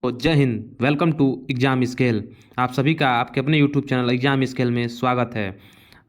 तो जय हिंद। Welcome to exam scale. आप सभी का आपके अपने यूट्यूब चैनल एग्ज़ाम स्केल में स्वागत है।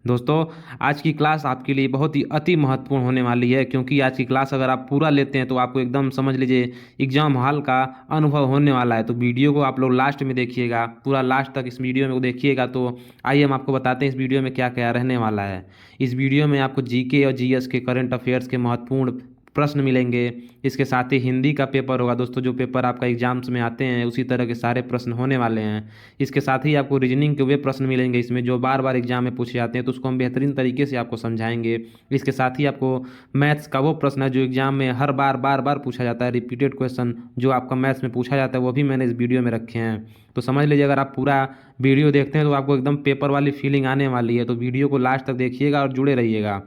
दोस्तों, आज की क्लास आपके लिए बहुत ही अति महत्वपूर्ण होने वाली है, क्योंकि आज की क्लास अगर आप पूरा लेते हैं तो आपको एकदम समझ लीजिए एग्ज़ाम हॉल का अनुभव होने वाला है। तो वीडियो को आप लोग लास्ट में देखिएगा, पूरा लास्ट तक इस वीडियो में देखिएगा। तो आइए हम आपको बताते हैं इस वीडियो में क्या क्या रहने वाला है। इस वीडियो में आपको जीके और जीएस के करंट अफेयर्स के महत्वपूर्ण प्रश्न मिलेंगे। इसके साथ ही हिंदी का पेपर होगा दोस्तों, जो पेपर आपका एग्जाम्स में आते हैं उसी तरह के सारे प्रश्न होने वाले हैं। इसके साथ ही आपको रीजनिंग के वे प्रश्न मिलेंगे इसमें जो बार बार एग्जाम में पूछे जाते हैं, तो उसको हम बेहतरीन तरीके से आपको समझाएंगे। इसके साथ ही आपको मैथ्स का वो प्रश्न है जो एग्जाम में हर बार बार बार पूछा जाता है, रिपीटेड क्वेश्चन जो आपका मैथ्स में पूछा जाता है, वो भी मैंने इस वीडियो में रखे हैं। तो समझ लीजिए, अगर आप पूरा वीडियो देखते हैं तो आपको एकदम पेपर वाली फीलिंग आने वाली है। तो वीडियो को लास्ट तक देखिएगा और जुड़े रहिएगा,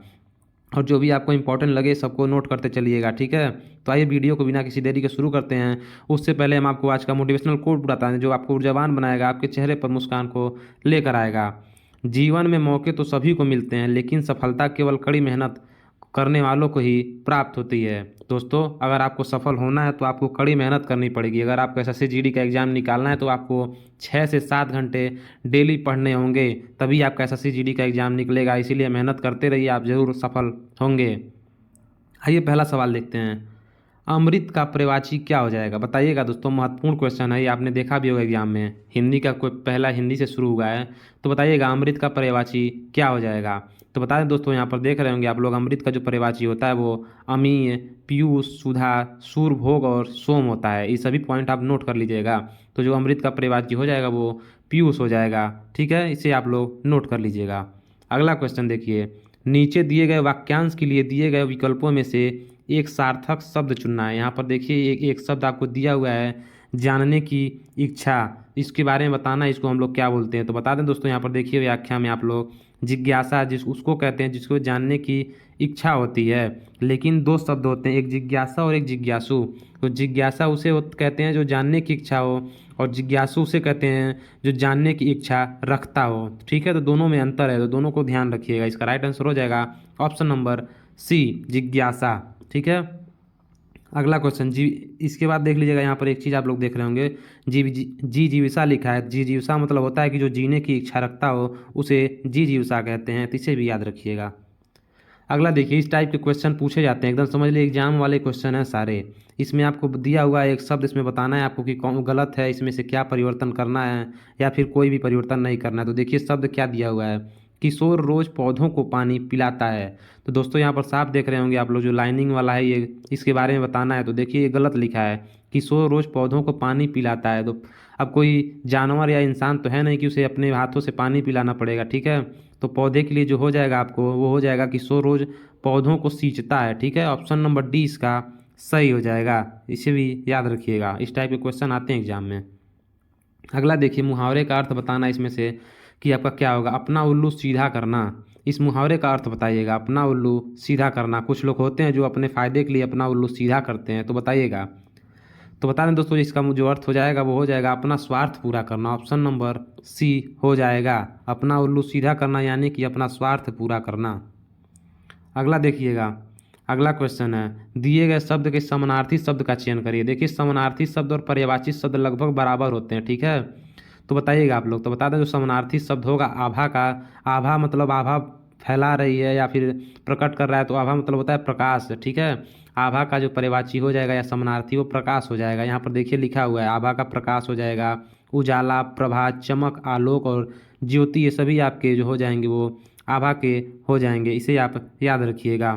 और जो भी आपको इंपॉर्टेंट लगे सबको नोट करते चलिएगा, ठीक है। तो आइए वीडियो को बिना किसी देरी के शुरू करते हैं। उससे पहले हम आपको आज का मोटिवेशनल कोट बताते हैं जो आपको ऊर्जावान बनाएगा, आपके चेहरे पर मुस्कान को लेकर आएगा। जीवन में मौके तो सभी को मिलते हैं, लेकिन सफलता केवल कड़ी मेहनत करने वालों को ही प्राप्त होती है। दोस्तों, अगर आपको सफल होना है तो आपको कड़ी मेहनत करनी पड़ेगी। अगर आपको एसएससी जीडी का एग्ज़ाम निकालना है तो आपको 6 से 7 घंटे डेली पढ़ने होंगे, तभी आपका एसएससी जीडी का एग्ज़ाम निकलेगा। इसीलिए मेहनत करते रहिए, आप ज़रूर सफल होंगे। आइए पहला सवाल देखते हैं। अमृत का पर्यायवाची क्या हो जाएगा? बताइएगा दोस्तों, महत्वपूर्ण क्वेश्चन है ये, आपने देखा भी होगा एग्जाम में। हिंदी का कोई पहला हिंदी से शुरू हुआ है, तो बताइएगा अमृत का पर्यायवाची क्या हो जाएगा। तो बता दें दोस्तों, यहाँ पर देख रहे होंगे आप लोग, अमृत का जो पर्यायवाची होता है वो अमीय, पीयूष, सुधा, सूरभोग और सोम होता है। ये सभी पॉइंट आप नोट कर लीजिएगा। तो जो अमृत का पर्यायवाची हो जाएगा वो पीयूष हो जाएगा, ठीक है। इसे आप लोग नोट कर लीजिएगा। अगला क्वेश्चन देखिए। नीचे दिए गए वाक्यांश के लिए दिए गए विकल्पों में से एक सार्थक शब्द चुनना है। यहाँ पर देखिए एक एक शब्द आपको दिया हुआ है, जानने की इच्छा। इसके बारे में बताना, इसको हम लोग क्या बोलते हैं। तो बता दें दोस्तों, यहाँ पर देखिए व्याख्या में आप लोग जिज्ञासा जिस उसको कहते हैं जिसको जानने की इच्छा होती है। लेकिन दो शब्द होते हैं, एक जिज्ञासा और एक जिज्ञासु। तो जिज्ञासा उसे कहते हैं जो जानने की इच्छा हो, और जिज्ञासु उसे कहते हैं जो जानने की इच्छा रखता हो, ठीक है। तो दोनों में अंतर है, तो दोनों को ध्यान रखिएगा। इसका राइट आंसर हो जाएगा ऑप्शन नंबर सी, जिज्ञासा, ठीक है। अगला क्वेश्चन जी, इसके बाद देख लीजिएगा। यहाँ पर एक चीज़ आप लोग देख रहे होंगे, जी जीविसा लिखा है। जी जीविसा मतलब होता है कि जो जीने की इच्छा रखता हो उसे जी जीविसा कहते हैं, तो इसे भी याद रखिएगा। अगला देखिए, इस टाइप के क्वेश्चन पूछे जाते हैं, एकदम समझ लीजिए एग्जाम वाले क्वेश्चन हैं सारे। इसमें आपको दिया हुआ है एक शब्द, इसमें बताना है आपको कि कौन गलत है, इसमें से क्या परिवर्तन करना है या फिर कोई भी परिवर्तन नहीं करना है। तो देखिए शब्द क्या दिया हुआ है, किशोर रोज पौधों को पानी पिलाता है। तो दोस्तों यहाँ पर साफ देख रहे होंगे आप लोग, जो लाइनिंग वाला है ये, इसके बारे में बताना है। तो देखिए ये गलत लिखा है, किशोर रोज पौधों को पानी पिलाता है। तो अब कोई जानवर या इंसान तो है नहीं कि उसे अपने हाथों से पानी पिलाना पड़ेगा, ठीक है। तो पौधे के लिए जो हो जाएगा आपको वो हो जाएगा किशोर रोज पौधों को सींचता है, ठीक है। ऑप्शन नंबर डी इसका सही हो जाएगा, इसे भी याद रखिएगा। इस टाइप के क्वेश्चन आते हैं एग्जाम में। अगला देखिए, मुहावरे का अर्थ बताना इसमें से कि आपका क्या होगा। अपना उल्लू सीधा करना, इस मुहावरे का अर्थ बताइएगा। अपना उल्लू सीधा करना, कुछ लोग होते हैं जो अपने फ़ायदे के लिए अपना उल्लू सीधा करते हैं, तो बताइएगा। तो बता दें दोस्तों, इसका जो अर्थ हो जाएगा वो हो जाएगा अपना स्वार्थ पूरा करना। ऑप्शन नंबर सी हो जाएगा, अपना उल्लू सीधा करना यानी कि अपना स्वार्थ पूरा करना। अगला देखिएगा, अगला क्वेश्चन है, दिए गए शब्द के समानार्थी शब्द का चयन करिए। देखिए समानार्थी शब्द और पर्यायवाची शब्द लगभग बराबर होते हैं, ठीक है। तो बताइएगा आप लोग। तो बता दें जो समानार्थी शब्द होगा आभा का, आभा मतलब आभा फैला रही है या फिर प्रकट कर रहा है, तो आभा मतलब होता है प्रकाश, ठीक है। आभा का जो पर्यायवाची हो जाएगा या समानार्थी वो प्रकाश हो जाएगा। यहाँ पर देखिए लिखा हुआ है आभा का प्रकाश हो जाएगा। उजाला, प्रभा, चमक, आलोक और ज्योति, ये सभी आपके जो हो जाएंगे वो आभा के हो जाएंगे, इसे आप याद रखिएगा।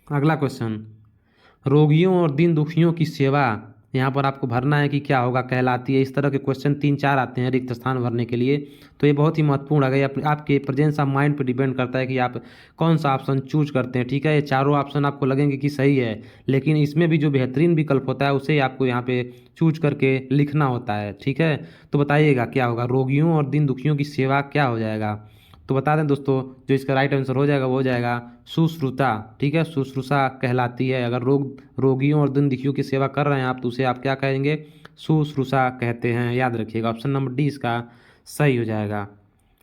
अगला क्वेश्चन, रोगियों और दीन दुखियों की सेवा, यहाँ पर आपको भरना है कि क्या होगा कहलाती है। इस तरह के क्वेश्चन 3-4 आते हैं रिक्त स्थान भरने के लिए, तो ये बहुत ही महत्वपूर्ण है। आपके प्रेजेंस ऑफ माइंड पर डिपेंड करता है कि आप कौन सा ऑप्शन चूज करते हैं, ठीक है। ये चारों ऑप्शन आपको लगेंगे कि सही है, लेकिन इसमें भी जो बेहतरीन विकल्प होता है उसे आपको यहाँ पे चूज करके लिखना होता है, ठीक है। तो बताइएगा क्या होगा, रोगियों और दीन दुखियों की सेवा क्या हो जाएगा। तो बता दें दोस्तों, जो इसका राइट आंसर हो जाएगा वो हो जाएगा शुश्रूषा, ठीक है। शुश्रूषा कहलाती है। अगर रोगियों और दीन दुखियों की सेवा कर रहे हैं आप तो उसे आप क्या कहेंगे, शुश्रूषा कहते हैं, याद रखिएगा। ऑप्शन नंबर डी इसका सही हो जाएगा।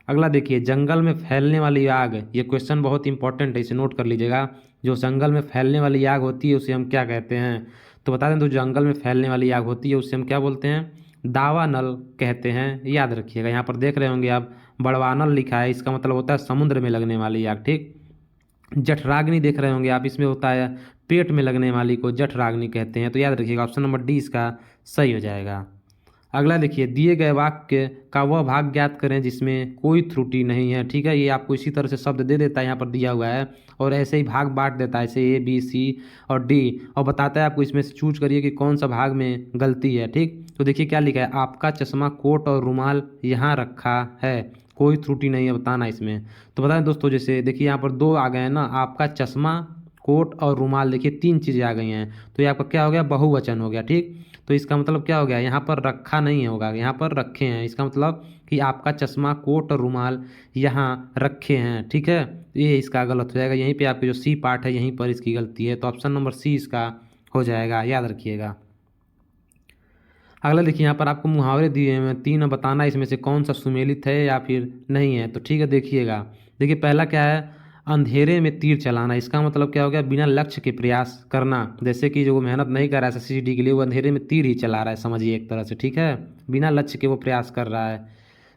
अगला देखिए, जंगल में फैलने वाली आग, ये क्वेश्चन बहुत इंपॉर्टेंट है, इसे नोट कर लीजिएगा। जो जंगल में फैलने वाली आग होती है उसे हम क्या कहते हैं। तो बता दें, तो जंगल में फैलने वाली आग होती है उससे हम क्या बोलते हैं? दावानल कहते हैं, याद रखिएगा। यहाँ पर देख रहे होंगे आप बड़वानल लिखा है, इसका मतलब होता है समुद्र में लगने वाली आग, ठीक। जठराग्नि देख रहे होंगे आप, इसमें होता है पेट में लगने वाली को जठराग्नि कहते हैं। तो याद रखिएगा ऑप्शन नंबर डी इसका सही हो जाएगा। अगला देखिए, दिए गए वाक्य का वह भाग ज्ञात करें जिसमें कोई त्रुटि नहीं है, ठीक है। ये आपको इसी तरह से शब्द दे देता है, यहाँ पर दिया हुआ है, और ऐसे ही भाग बांट देता है, ऐसे ए बी सी और डी, और बताता है आपको इसमें से चूज करिए कि कौन सा भाग में गलती है, ठीक। तो देखिए क्या लिखा है, आपका चश्मा कोट और रुमाल यहाँ रखा है, कोई त्रुटि नहीं है बताना इसमें। तो बताएं दोस्तों, जैसे देखिए यहाँ पर दो आ गए हैं ना, आपका चश्मा, कोट और रुमाल, देखिए 3 चीज़ें आ गई हैं, तो ये आपका क्या हो गया? बहुवचन हो गया, ठीक। तो इसका मतलब क्या हो गया? यहाँ पर रखा नहीं होगा, यहाँ पर रखे हैं, इसका मतलब कि आपका चश्मा, कोट और रुमाल यहाँ रखे हैं, ठीक है। ये इसका गलत हो जाएगा, यहीं पे आपके जो सी पार्ट है यहीं पर इसकी गलती है, तो ऑप्शन नंबर सी इसका हो जाएगा, याद रखिएगा। अगला देखिए, यहाँ पर आपको मुहावरे दिए हैं 3, बताना इसमें से कौन सा सुमेलित है या फिर नहीं है। तो ठीक है, देखिएगा। देखिए पहला क्या है? अंधेरे में तीर चलाना, इसका मतलब क्या हो गया? बिना लक्ष्य के प्रयास करना। जैसे कि जो वो मेहनत नहीं कर रहा है एसएससी के लिए, वो अंधेरे में तीर ही चला रहा है, समझिए एक तरह से, ठीक है। बिना लक्ष्य के वो प्रयास कर रहा है।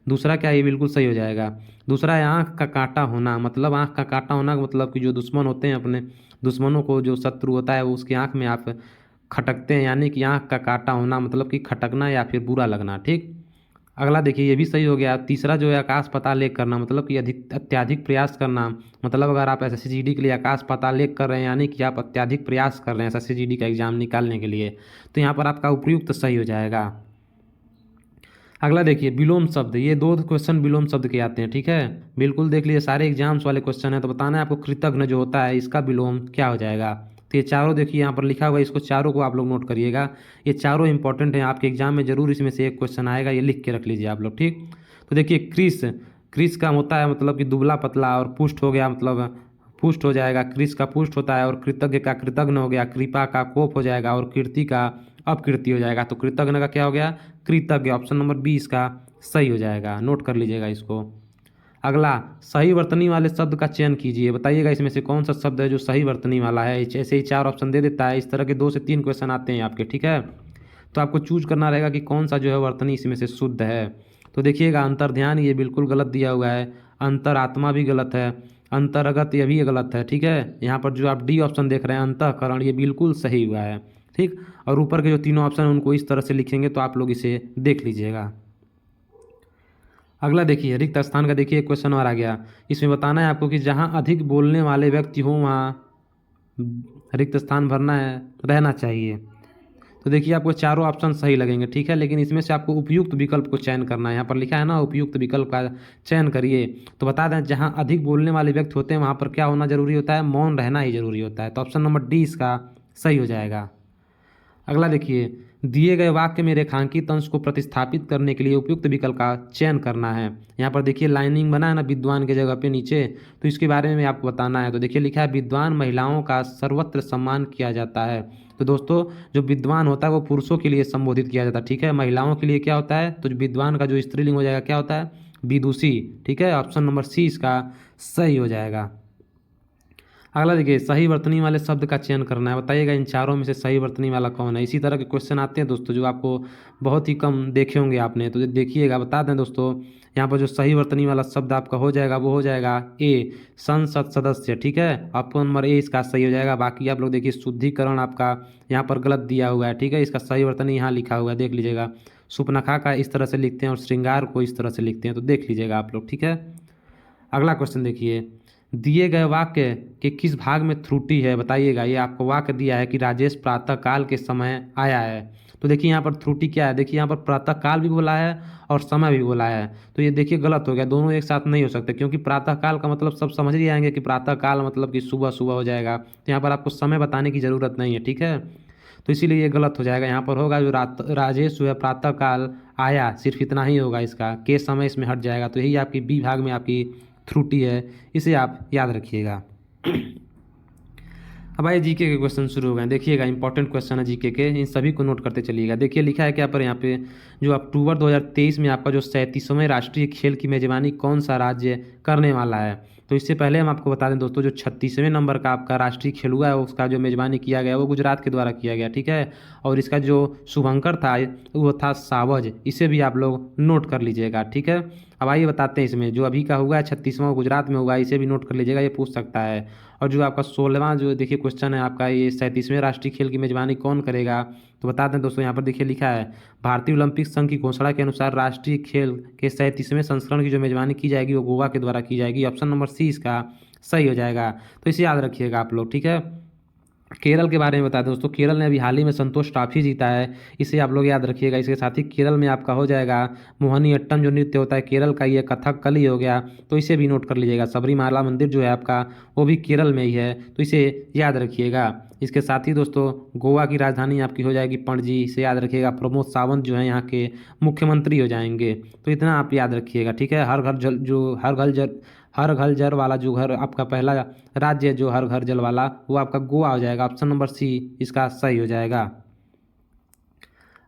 दूसरा क्या है? ये बिल्कुल सही हो जाएगा। दूसरा है आँख का कांटा होना, मतलब आँख का कांटा होना का मतलब कि जो दुश्मन होते हैं, अपने दुश्मनों को, जो शत्रु होता है वो उसकी आँख में आप खटकते हैं, यानी कि आँख का कांटा होना मतलब कि खटकना या फिर बुरा लगना, ठीक। अगला देखिए, ये भी सही हो गया। तीसरा जो है आकाश पाताल एक करना, मतलब कि अत्याधिक प्रयास करना, मतलब अगर आप एसएससी के लिए आकाश पाताल एक कर रहे हैं, यानी कि आप अत्याधिक प्रयास कर रहे हैं एसएससी का एग्जाम निकालने के लिए, तो यहाँ पर आपका उपयुक्त सही हो जाएगा। अगला देखिए, विलोम शब्द, ये 2 क्वेश्चन विलोम शब्द के आते हैं, ठीक है। बिल्कुल देख लीजिए, सारे एग्जाम्स वाले क्वेश्चन है, तो बताना है आपको कृतघ्न जो होता है इसका विलोम क्या हो जाएगा। तो ये चारों देखिए यहाँ पर लिखा हुआ है, इसको चारों को आप लोग नोट करिएगा, ये चारों इंपॉर्टेंट हैं, आपके एग्जाम में जरूर इसमें से एक क्वेश्चन आएगा, ये लिख के रख लीजिए आप लोग, ठीक। तो देखिए क्रिस, क्रिस का होता है मतलब कि दुबला पतला, और पुष्ट हो गया मतलब पुष्ट हो जाएगा, क्रिस का पुष्ट होता है, और कृतज्ञ का कृतघ्न हो गया, कृपा का कोप हो जाएगा, और कीर्ति का अपकीर्ति हो जाएगा। तो कृतघ्न का क्या हो गया? कृतज्ञ, ऑप्शन नंबर बी इसका सही हो जाएगा, नोट कर लीजिएगा इसको। अगला, सही वर्तनी वाले शब्द का चयन कीजिए, बताइएगा इसमें से कौन सा शब्द है जो सही वर्तनी वाला है। ऐसे ही 4 ऑप्शन दे देता है, इस तरह के 2 से 3 क्वेश्चन आते हैं आपके, ठीक है। तो आपको चूज करना रहेगा कि कौन सा जो है वर्तनी इसमें से शुद्ध है। तो देखिएगा, अंतर्ध्यान ये बिल्कुल गलत दिया हुआ है, अंतरात्मा भी गलत है, अंतर्गत ये भी गलत है, ठीक है। यहाँ पर जो आप डी ऑप्शन देख रहे हैं अंतःकरण, ये बिल्कुल सही हुआ है, ठीक। और ऊपर के जो तीनों ऑप्शन हैं उनको इस तरह से लिखेंगे, तो आप लोग इसे देख लीजिएगा। अगला देखिए, रिक्त स्थान का देखिए क्वेश्चन और आ गया, इसमें बताना है आपको कि जहाँ अधिक बोलने वाले व्यक्ति हो वहाँ रिक्त स्थान भरना है, रहना चाहिए। तो देखिए आपको चारों ऑप्शन सही लगेंगे, ठीक है, लेकिन इसमें से आपको उपयुक्त विकल्प को चयन करना है। यहाँ पर लिखा है ना, उपयुक्त विकल्प का चयन करिए। तो बता दें, जहाँ अधिक बोलने वाले व्यक्ति होते हैं वहाँ पर क्या होना जरूरी होता है? मौन रहना ही जरूरी होता है। तो ऑप्शन नंबर डी इसका सही हो जाएगा। अगला देखिए, दिए गए वाक्य में रेखांकित अंश को प्रतिस्थापित करने के लिए उपयुक्त विकल्प का चयन करना है। यहाँ पर देखिए लाइनिंग बना है ना विद्वान के जगह पे नीचे, तो इसके बारे में आपको बताना है। तो देखिए लिखा है, विद्वान महिलाओं का सर्वत्र सम्मान किया जाता है। तो दोस्तों, जो विद्वान होता है वो पुरुषों के लिए संबोधित किया जाता है, ठीक है। महिलाओं के लिए क्या होता है? तो जो विद्वान का जो स्त्रीलिंग हो जाएगा क्या होता है? विदुषी, ठीक है। ऑप्शन नंबर सी इसका सही हो जाएगा। अगला देखिए, सही वर्तनी वाले शब्द का चयन करना है, बताइएगा इन चारों में से सही वर्तनी वाला कौन है। इसी तरह के क्वेश्चन आते हैं दोस्तों, जो आपको बहुत ही कम देखे होंगे आपने, तो देखिएगा, बता दें दोस्तों, यहाँ पर जो सही वर्तनी वाला शब्द आपका हो जाएगा वो हो जाएगा ए, संसद सदस्य, ठीक है। ऑप्शन नंबर ए इसका सही हो जाएगा। बाकी आप लोग देखिए, शुद्धिकरण आपका यहाँ पर गलत दिया हुआ है, ठीक है। इसका सही वर्तनी यहाँ लिखा हुआ है, देख लीजिएगा। सुपनखा का इस तरह से लिखते हैं और श्रृंगार को इस तरह से लिखते हैं, तो देख लीजिएगा आप लोग, ठीक है। अगला क्वेश्चन देखिए, दिए गए वाक्य के किस भाग में त्रुटि है, बताइएगा। ये आपको वाक्य दिया है कि राजेश प्रातः काल के समय आया है। तो देखिए यहाँ पर त्रुटि क्या है, देखिए यहाँ पर प्रातः काल भी बोला है और समय भी बोला है, तो ये देखिए गलत हो गया, दोनों एक साथ नहीं हो सकते, क्योंकि प्रातः काल का मतलब सब समझ ही आएंगे कि प्रातः काल मतलब कि सुबह सुबह हो जाएगा। तो यहाँ पर आपको समय बताने की ज़रूरत नहीं है, ठीक है। तो इसीलिए ये गलत हो जाएगा। यहाँ पर होगा जो राजेश जो है प्रातः काल आया, सिर्फ इतना ही होगा, इसका के समय इसमें हट जाएगा। तो यही आपकी बी भाग में आपकी त्रुटि है, इसे आप याद रखिएगा। अब आइए जीके के क्वेश्चन शुरू हो गए। देखिएगा, इंपॉर्टेंट क्वेश्चन है जीके के, इन सभी को नोट करते चलिएगा। देखिए लिखा है क्या पर यहाँ पे, जो अक्टूबर 2023 में आपका जो 37वें राष्ट्रीय खेल की मेजबानी कौन सा राज्य करने वाला है। तो इससे पहले हम आपको बता दें दोस्तों, जो 36वें नंबर का आपका राष्ट्रीय खेल हुआ है उसका जो मेज़बानी किया गया वो गुजरात के द्वारा किया गया, ठीक है। और इसका जो शुभंकर था वो था सावज, इसे भी आप लोग नोट कर लीजिएगा, ठीक है। अब आइए बताते हैं इसमें जो अभी का हुआ है 36वां गुजरात में हुआ है, इसे भी नोट कर लीजिएगा, ये पूछ सकता है। और जो आपका 16वां जो देखिए क्वेश्चन है आपका, ये 37वें राष्ट्रीय खेल की मेज़बानी कौन करेगा, तो बता दें दोस्तों, यहाँ पर देखिए लिखा है भारतीय ओलंपिक संघ की घोषणा के अनुसार राष्ट्रीय खेल के 37वें संस्करण की जो मेज़बानी की जाएगी वो गोवा के द्वारा की जाएगी। ऑप्शन नंबर सी इसका सही हो जाएगा, तो इसे याद रखिएगा आप लोग, ठीक है। केरल के बारे में बता दें दोस्तों, केरल ने अभी हाल ही में संतोष ट्रॉफी जीता है, इसे आप लोग याद रखिएगा। इसके साथ ही केरल में आपका हो जाएगा मोहिनी अट्टम जो नृत्य होता है केरल का, ये कथकली हो गया, तो इसे भी नोट कर लीजिएगा। सबरीमाला मंदिर जो है आपका वो भी केरल में ही है, तो इसे याद रखिएगा। इसके साथ ही दोस्तों गोवा की राजधानी आपकी हो जाएगी पणजी, इसे याद रखिएगा। प्रमोद सावंत जो है यहाँ के मुख्यमंत्री हो जाएंगे, तो इतना आप याद रखिएगा, ठीक है। हर घर जल वाला जो घर आपका पहला राज्य है जो हर घर जल वाला, वो आपका गोवा हो जाएगा। ऑप्शन नंबर सी इसका सही हो जाएगा।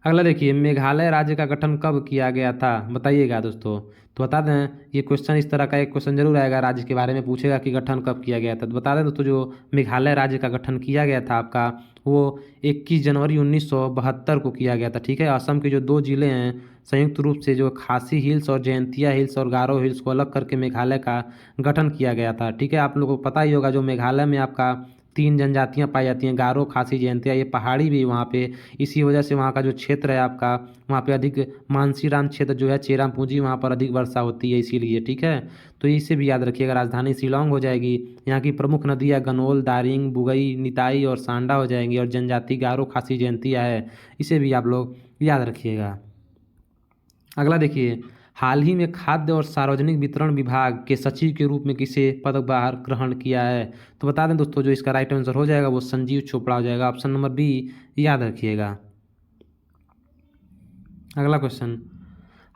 अगला देखिए, मेघालय राज्य का गठन कब किया गया था, बताइएगा दोस्तों। तो बता दें, ये क्वेश्चन इस तरह का एक क्वेश्चन जरूर आएगा, राज्य के बारे में पूछेगा कि गठन कब किया गया था। तो बता दें दोस्तों, जो मेघालय राज्य का गठन किया गया था आपका, वो 21 जनवरी 1972 को किया गया था, ठीक है। असम के जो 2 जिले हैं संयुक्त रूप से, जो खासी हिल्स और जयंतिया हिल्स और गारो हिल्स को अलग करके मेघालय का गठन किया गया था, ठीक है। आप लोगों को पता ही होगा, जो मेघालय में आपका 3 जनजातियां पाई जाती हैं, गारो, खासी, जयंतिया, ये पहाड़ी भी वहाँ पे, इसी वजह से वहाँ का जो क्षेत्र है आपका, वहाँ पे अधिक मानसीराम क्षेत्र जो है, चेराम पूंजी, वहाँ पर अधिक वर्षा होती है इसीलिए, ठीक है। तो इसे भी याद रखिएगा। राजधानी शिलोंग हो जाएगी। यहाँ की प्रमुख नदियाँ गनोल, दारिंग, बुगई, निताई और सांडा हो जाएंगी। और जनजाति गारो, खासी, जयंतिया है, इसे भी आप लोग याद रखिएगा। अगला देखिए, हाल ही में खाद्य और सार्वजनिक वितरण विभाग के सचिव के रूप में किसे पदभार ग्रहण किया है, तो बता दें दोस्तों, जो इसका राइट आंसर हो जाएगा वो संजीव चोपड़ा हो जाएगा। ऑप्शन नंबर बी याद रखिएगा। अगला क्वेश्चन,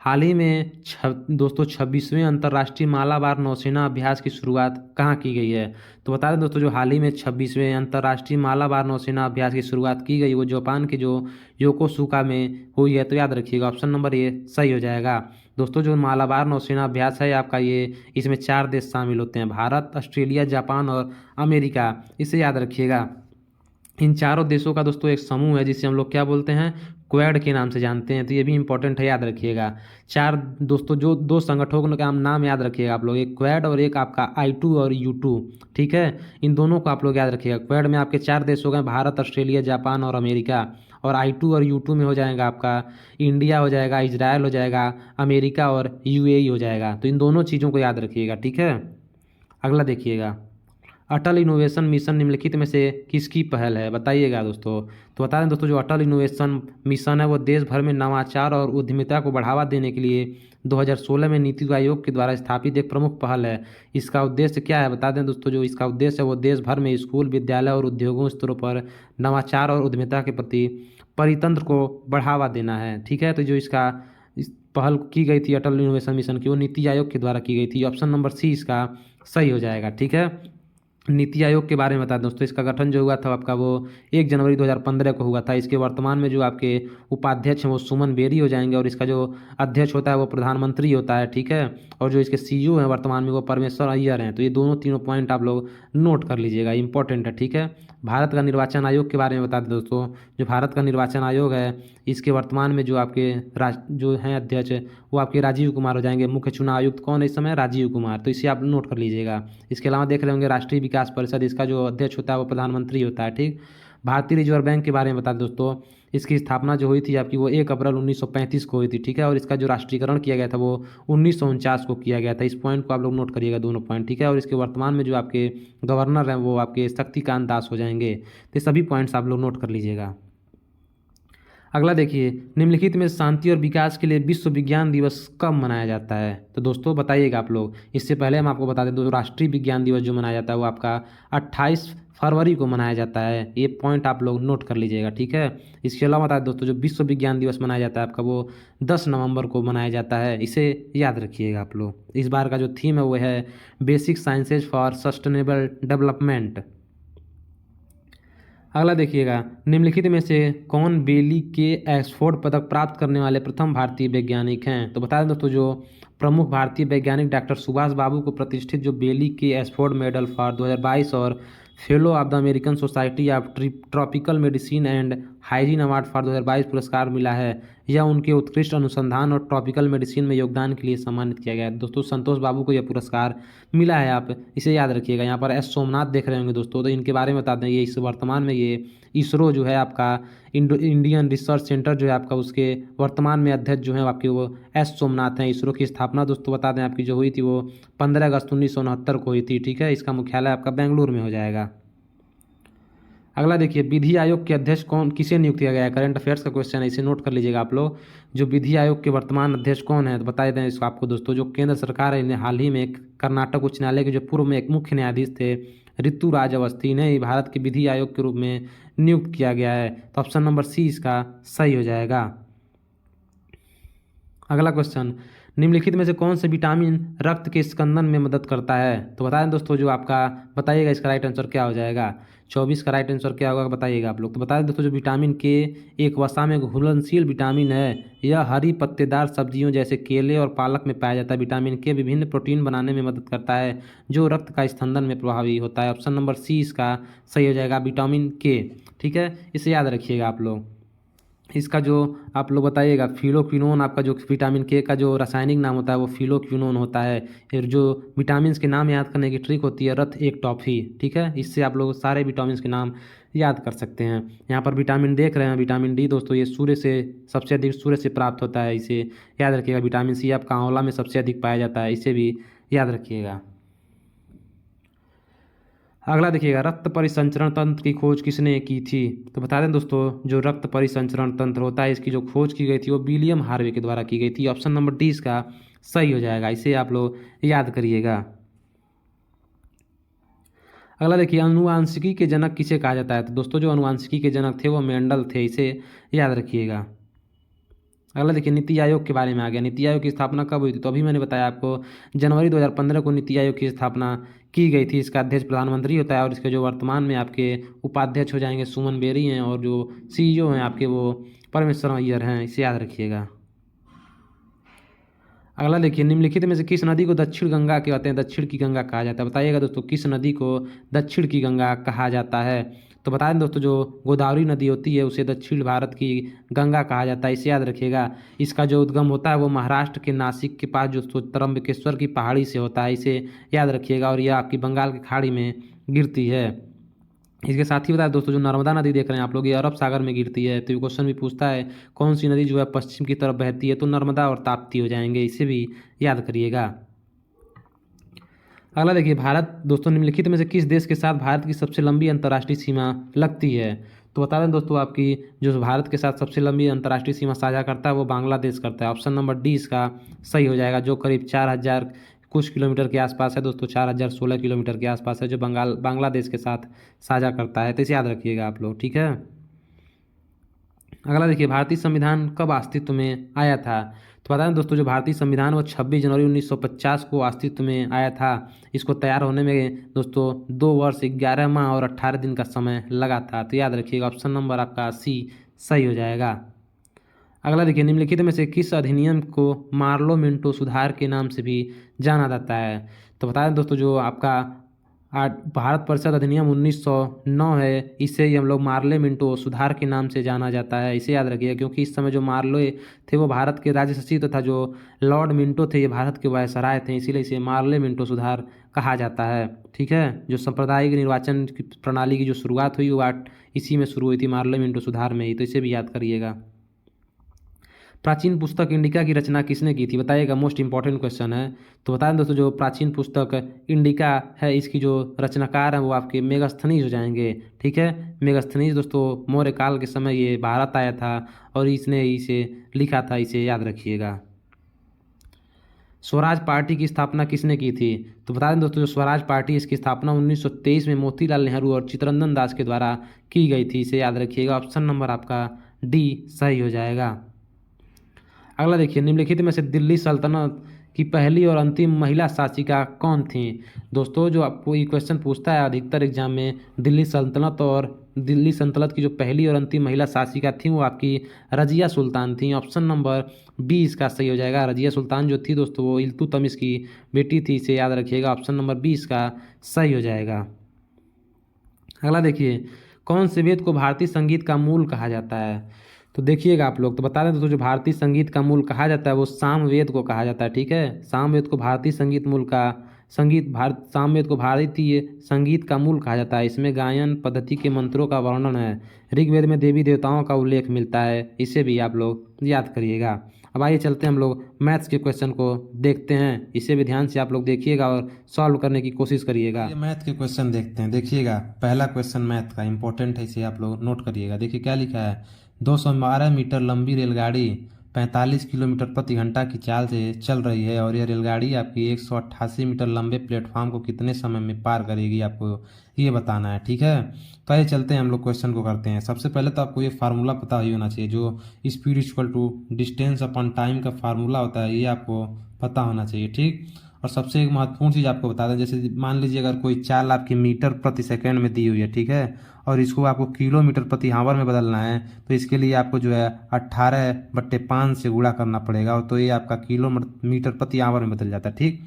हाल ही में दोस्तों 26वें अंतर्राष्ट्रीय मालाबार नौसेना अभ्यास की शुरुआत कहाँ की गई है, तो बता दें दोस्तों, जो हाल ही में 26वें अंतर्राष्ट्रीय मालाबार नौसेना अभ्यास की शुरुआत की गई वो जापान के जो योकोसुका में हुई है, तो याद रखिएगा। ऑप्शन नंबर ए सही हो जाएगा। दोस्तों जो मालाबार नौसेना अभ्यास है आपका, ये इसमें 4 देश शामिल होते हैं, भारत, ऑस्ट्रेलिया, जापान और अमेरिका, इसे याद रखिएगा। इन चारों देशों का दोस्तों एक समूह है जिसे हम लोग क्या बोलते हैं, क्वेड के नाम से जानते हैं, तो ये भी इंपॉर्टेंट है, याद रखिएगा। 4 दोस्तों जो 2 संगठनों का नाम याद रखिएगा आप लोग, एक क्वेड और एक आपका I2 और U2, ठीक है। इन दोनों को आप लोग याद रखिएगा। क्वेड में आपके 4 देश हो गए, भारत, ऑस्ट्रेलिया, जापान और अमेरिका। और I2 और U2 में हो जाएगा आपका इंडिया हो जाएगा, इजराइल हो जाएगा, अमेरिका और UAE हो जाएगा। तो इन दोनों चीज़ों को याद रखिएगा, ठीक है। अगला देखिएगा, अटल इनोवेशन मिशन निम्नलिखित में से किसकी पहल है, बताइएगा दोस्तों। तो बता दें दोस्तों, जो अटल इनोवेशन मिशन है वो देश भर में नवाचार और उद्यमिता को बढ़ावा देने के लिए 2016 में नीति आयोग के द्वारा स्थापित एक प्रमुख पहल है। इसका उद्देश्य क्या है, बता दें दोस्तों, जो इसका उद्देश्य है वो देश भर में स्कूल, विद्यालय और उद्योगों स्तरों पर नवाचार और उद्यमिता के प्रति परितंत्र को बढ़ावा देना है, ठीक है। तो जो इसका पहल की गई थी अटल इनोवेशन मिशन की, वो नीति आयोग के द्वारा की गई थी। ऑप्शन नंबर सी इसका सही हो जाएगा, ठीक है। नीति आयोग के बारे में बता दें दोस्तों, इसका गठन जो हुआ था आपका वो 1 जनवरी 2015 को हुआ था। इसके वर्तमान में जो आपके उपाध्यक्ष हैं वो सुमन बेरी हो जाएंगे, और इसका जो अध्यक्ष होता है वो प्रधानमंत्री होता है, ठीक है। और जो इसके CEO हैं वर्तमान में वो परमेश्वर अय्यर हैं। तो ये तीनों पॉइंट आप लोग नोट कर लीजिएगा, इंपॉर्टेंट है, ठीक है। भारत का निर्वाचन आयोग के बारे में बता दें दोस्तों, जो भारत का निर्वाचन आयोग है इसके वर्तमान में जो आपके जो हैं अध्यक्ष वो आपके राजीव कुमार हो जाएंगे। मुख्य चुनाव आयुक्त कौन है इस समय, राजीव कुमार, तो इसे आप नोट कर लीजिएगा। इसके अलावा देख रहे होंगे राष्ट्रीय विकास परिषद, इसका जो अध्यक्ष होता है वो प्रधानमंत्री होता है, ठीक। भारतीय रिजर्व बैंक के बारे में बता दें दोस्तों, इसकी स्थापना जो हुई थी आपकी वो 1 अप्रैल 1935 को हुई थी, ठीक है। और इसका जो राष्ट्रीयकरण किया गया था वो 1949 को किया गया था। इस पॉइंट को आप लोग नोट करिएगा, दोनों पॉइंट, ठीक है। और इसके वर्तमान में जो आपके गवर्नर हैं वो आपके शक्तिकांत दास हो जाएंगे। तो सभी पॉइंट्स आप लोग नोट कर लीजिएगा। अगला देखिए, निम्नलिखित में शांति और विकास के लिए विश्व विज्ञान दिवस कब मनाया जाता है, तो दोस्तों बताइएगा आप लोग। इससे पहले हम आपको बता दें दोस्तों, राष्ट्रीय विज्ञान दिवस जो मनाया जाता है वो आपका 28 फरवरी को मनाया जाता है। ये पॉइंट आप लोग नोट कर लीजिएगा, ठीक है। इसके अलावा बता दें दोस्तों, जो विश्व विज्ञान दिवस मनाया जाता है आपका वो 10 नवंबर को मनाया जाता है, इसे याद रखिएगा आप लोग। इस बार का जो थीम है वो है basic sciences for sustainable development. अगला देखिएगा, निम्नलिखित में से कौन बेली के ऑक्सफोर्ड पदक प्राप्त करने वाले प्रथम भारतीय वैज्ञानिक हैं? तो बता दें दोस्तों, जो प्रमुख भारतीय वैज्ञानिक डॉक्टर सुभाष बाबू को प्रतिष्ठित जो बेली के ऑक्सफोर्ड मेडल फॉर 2022 और fellow of the American society of tropical medicine and hygiene award for 2022 पुरस्कार मिला है। यह उनके उत्कृष्ट अनुसंधान और ट्रॉपिकल मेडिसिन में योगदान के लिए सम्मानित किया गया है। दोस्तों, संतोष बाबू को यह पुरस्कार मिला है, आप इसे याद रखिएगा। यहाँ पर एस सोमनाथ देख रहे होंगे दोस्तों, तो इनके बारे में बता दें, ये इस वर्तमान में ये इसरो जो है आपका इंडियन रिसर्च सेंटर जो है आपका, उसके वर्तमान में अध्यक्ष जो है आपके वो एस सोमनाथ हैं। इसरो की स्थापना दोस्तों बता दें आपकी जो हुई थी वो 15 अगस्त 1969 को हुई थी। ठीक है, इसका मुख्यालय आपका बेंगलुरु में हो जाएगा। अगला देखिए, विधि आयोग के अध्यक्ष कौन किसे नियुक्त किया गया है? करंट अफेयर्स का क्वेश्चन है, इसे नोट कर लीजिएगा आप लोग। जो विधि आयोग के वर्तमान अध्यक्ष कौन है, तो बता दें इसको आपको दोस्तों, जो केंद्र सरकार है, इन्हें हाल ही में कर्नाटक उच्च न्यायालय के जो पूर्व में एक मुख्य न्यायाधीश थे ऋतुराज अवस्थी ने भारत के विधि आयोग के रूप में नियुक्त किया गया है। तो ऑप्शन नंबर सी इसका सही हो जाएगा। अगला क्वेश्चन, निम्नलिखित में से कौन से विटामिन रक्त के स्कंदन में मदद करता है? तो बता दें दोस्तों, जो आपका बताइएगा इसका राइट आंसर क्या हो जाएगा। 24 का राइट आंसर क्या होगा बताइएगा आप लोग। तो बता दें दोस्तों, जो विटामिन के एक वसा में घुलनशील विटामिन है, यह हरी पत्तेदार सब्जियों जैसे केले और पालक में पाया जाता है। विटामिन के विभिन्न प्रोटीन बनाने में मदद करता है जो रक्त का स्कंदन में प्रभावी होता है। ऑप्शन नंबर सी इसका सही हो जाएगा, विटामिन के। ठीक है, इसे याद रखिएगा आप लोग। इसका जो आप लोग बताइएगा, फिलोक्विनोन, आपका जो विटामिन के का जो रासायनिक नाम होता है वो फिलोक्विनोन होता है। फिर जो विटामिन के नाम याद करने की ट्रिक होती है, रथ एक टॉफ़ी। ठीक है, इससे आप लोग सारे विटामिन के नाम याद कर सकते हैं। यहाँ पर विटामिन देख रहे हैं, विटामिन डी दोस्तों ये सूर्य से सबसे अधिक सूर्य से प्राप्त होता है, इसे याद रखिएगा। विटामिन सी आपका आंवला में सबसे अधिक पाया जाता है, इसे भी याद रखिएगा। अगला देखिएगा, रक्त परिसंचरण तंत्र की खोज किसने की थी? तो बता दें दोस्तों, जो रक्त परिसंचरण तंत्र होता है, इसकी जो खोज की गई थी वो विलियम हार्वे के द्वारा की गई थी। ऑप्शन नंबर डी इसका सही हो जाएगा, इसे आप लोग याद करिएगा। अगला देखिए, अनुवांशिकी के जनक किसे कहा जाता है? तो दोस्तों, जो अनुवांशिकी के जनक थे वो मेंडल थे, इसे याद रखिएगा। अगला देखिए, नीति आयोग के बारे में आ गया। नीति आयोग की स्थापना कब हुई थी? तो अभी मैंने बताया आपको, जनवरी 2015 को नीति आयोग की स्थापना की गई थी। इसका अध्यक्ष प्रधानमंत्री होता है और इसके जो वर्तमान में आपके उपाध्यक्ष हो जाएंगे सुमन बेरी हैं, और जो सीईओ हैं आपके वो परमेश्वर अय्यर हैं, इसे याद रखिएगा। अगला देखिए, निम्नलिखित में से किस नदी को दक्षिण गंगा कहते हैं? दक्षिण की गंगा कहा जाता है। बताइएगा दोस्तों, किस नदी को दक्षिण की गंगा कहा जाता है? तो बता दें दोस्तों, जो गोदावरी नदी होती है उसे दक्षिण भारत की गंगा कहा जाता है, इसे याद रखिएगा। इसका जो उद्गम होता है वो महाराष्ट्र के नासिक के पास जो त्र्यंबकेश्वर की पहाड़ी से होता है, इसे याद रखिएगा। और यह आपकी बंगाल की खाड़ी में गिरती है। इसके साथ ही बताया दोस्तों, जो नर्मदा नदी देख रहे हैं आप लोग, ये अरब सागर में गिरती है। तो ये क्वेश्चन भी पूछता है कौन सी नदी जो है पश्चिम की तरफ बहती है, तो नर्मदा और ताप्ती हो जाएंगे, इसे भी याद करिएगा। अगला देखिए, भारत दोस्तों, निम्नलिखित में से किस देश के साथ भारत की सबसे लंबी अंतर्राष्ट्रीय सीमा लगती है? तो बता दें दोस्तों, आपकी जो भारत के साथ सबसे लंबी अंतर्राष्ट्रीय सीमा साझा करता है वो बांग्लादेश करता है। ऑप्शन नंबर डी इसका सही हो जाएगा, जो करीब 4000 कुछ किलोमीटर के आसपास है दोस्तों, 4016 किलोमीटर के आसपास है, जो बांग्लादेश के साथ साझा करता है। तो इसे याद रखिएगा आप लोग। ठीक है, अगला देखिए, भारतीय संविधान कब अस्तित्व में आया था? तो बता दें दोस्तों, जो भारतीय संविधान वो 26 जनवरी 1950 को अस्तित्व में आया था। इसको तैयार होने में दोस्तों 2 वर्ष 11 माह और 18 दिन का समय लगा था। तो याद रखिएगा, ऑप्शन नंबर आपका सी सही हो जाएगा। अगला देखिए, निम्नलिखित में से किस अधिनियम को मार्लो मिंटो सुधार के नाम से भी जाना जाता है? तो बता दें दोस्तों, जो आपका भारत परिषद अधिनियम 1909 है, इसे ही हम लोग मार्ले मिंटो सुधार के नाम से जाना जाता है, इसे याद रखिएगा। क्योंकि इस समय जो मार्ले थे वो भारत के राज्य सचिव तथा जो लॉर्ड मिंटो थे ये भारत के वायसराय थे, इसीलिए इसे मार्ले मिंटो सुधार कहा जाता है। ठीक है, जो सांप्रदायिक निर्वाचन की प्रणाली की जो शुरुआत हुई वो इसी में शुरू हुई थी, मार्ले मिंटो सुधार में ही, तो इसे भी याद करिएगा। प्राचीन पुस्तक इंडिका की रचना किसने की थी? बताइएगा, मोस्ट इंपॉर्टेंट क्वेश्चन है। तो बताएं दोस्तों, जो प्राचीन पुस्तक इंडिका है इसकी जो रचनाकार हैं वो आपके मेगास्थनीज हो जाएंगे। ठीक है, मेगास्थनीज दोस्तों मौर्य काल के समय ये भारत आया था और इसने इसे लिखा था, इसे याद रखिएगा। स्वराज पार्टी की स्थापना किसने की थी? तो बता दें दोस्तों, जो स्वराज पार्टी इसकी स्थापना 1923 में मोतीलाल नेहरू और चित्तरंजन दास के द्वारा की गई थी, इसे याद रखिएगा। ऑप्शन नंबर आपका डी सही हो जाएगा। अगला देखिए, निम्नलिखित में से दिल्ली सल्तनत की पहली और अंतिम महिला शासिका कौन थी? दोस्तों, जो आपको ये क्वेश्चन पूछता है अधिकतर एग्जाम में, दिल्ली सल्तनत और दिल्ली सल्तनत की जो पहली और अंतिम महिला शासिका थी वो आपकी रजिया सुल्तान थी। ऑप्शन नंबर बी इसका सही हो जाएगा। रजिया सुल्तान जो थी दोस्तों वो इल्तुतमिश की बेटी थी, इसे याद रखिएगा। ऑप्शन नंबर बी इसका सही हो जाएगा। अगला देखिए, कौन से वेद को भारतीय संगीत का मूल कहा जाता है? तो देखिएगा आप लोग, तो बता दें दोस्तों, जो भारतीय संगीत का मूल कहा जाता है वो सामवेद को कहा जाता है। ठीक है, सामवेद को भारतीय संगीत मूल का सामवेद को भारतीय संगीत का मूल कहा जाता है। इसमें गायन पद्धति के मंत्रों का वर्णन है। ऋग्वेद में देवी देवताओं का उल्लेख मिलता है, इसे भी आप लोग याद करिएगा। अब आइए चलते हैं हम लोग मैथ्स के क्वेश्चन को देखते हैं, इसे भी ध्यान से आप लोग देखिएगा और सॉल्व करने की कोशिश करिएगा। ये मैथ के क्वेश्चन देखते हैं, देखिएगा। पहला क्वेश्चन मैथ का इंपॉर्टेंट है, इसे आप लोग नोट करिएगा। देखिए क्या लिखा है, 212 मीटर लंबी रेलगाड़ी 45 किलोमीटर प्रति घंटा की चाल से चल रही है और यह रेलगाड़ी आपकी 188 मीटर लंबे प्लेटफॉर्म को कितने समय में पार करेगी, आपको ये बताना है। ठीक है, तो आइए चलते हैं हम लोग क्वेश्चन को करते हैं। सबसे पहले तो आपको ये फार्मूला पता ही होना चाहिए, जो speed equal to distance upon time का फार्मूला होता है, ये आपको पता होना चाहिए। ठीक, और सबसे एक महत्वपूर्ण चीज़ आपको बता दें, जैसे मान लीजिए अगर कोई चाल आपकी मीटर प्रति सेकंड में दी हुई है, ठीक है, और इसको आपको किलोमीटर प्रति आवर में बदलना है, तो इसके लिए आपको जो है 18/5 से गुणा करना पड़ेगा, तो ये आपका किलोमीटर प्रति आवर में बदल जाता है। ठीक,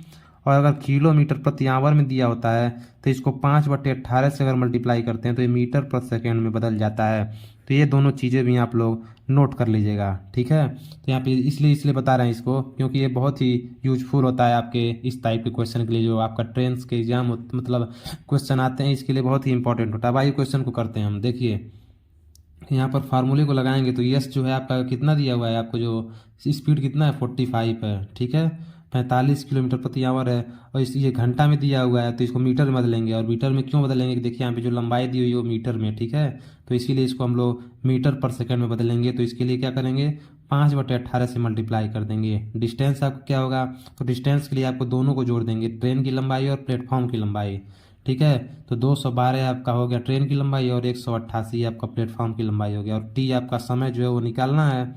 और अगर किलोमीटर प्रति आवर में दिया होता है तो इसको 5/18 से अगर मल्टीप्लाई करते हैं तो ये मीटर प्रति सेकेंड में बदल जाता है। तो ये दोनों चीज़ें भी आप लोग नोट कर लीजिएगा। ठीक है, तो यहाँ पे इसलिए बता रहे हैं इसको, क्योंकि ये बहुत ही यूजफुल होता है आपके इस टाइप के क्वेश्चन के लिए, जो आपका ट्रेंस के एग्जाम मतलब क्वेश्चन आते हैं, इसके लिए बहुत ही इंपॉर्टेंट होता है। अब आइए क्वेश्चन को करते हैं हम। देखिए यहाँ पर फार्मूले को लगाएंगे तो यस जो है आपका कितना दिया हुआ है, आपको जो स्पीड कितना है 45 है। ठीक है, 45 किलोमीटर प्रति आवर है, और इस ये घंटा में दिया हुआ है तो इसको मीटर में बदलेंगे। और मीटर में क्यों बदलेंगे, देखिए यहाँ पे जो लंबाई दी हुई है वो मीटर में। ठीक है, तो इसीलिए इसको हम लोग मीटर पर सेकंड में बदलेंगे। तो इसके लिए क्या करेंगे, 5/18 से मल्टीप्लाई कर देंगे। डिस्टेंस आपका क्या होगा, तो डिस्टेंस के लिए आपको दोनों को जोड़ देंगे, ट्रेन की लंबाई और प्लेटफॉर्म की लंबाई। ठीक है, तो 212 आपका हो गया ट्रेन की लंबाई और 188 आपका प्लेटफॉर्म की लंबाई हो गया, और टी आपका समय जो है वो निकालना है।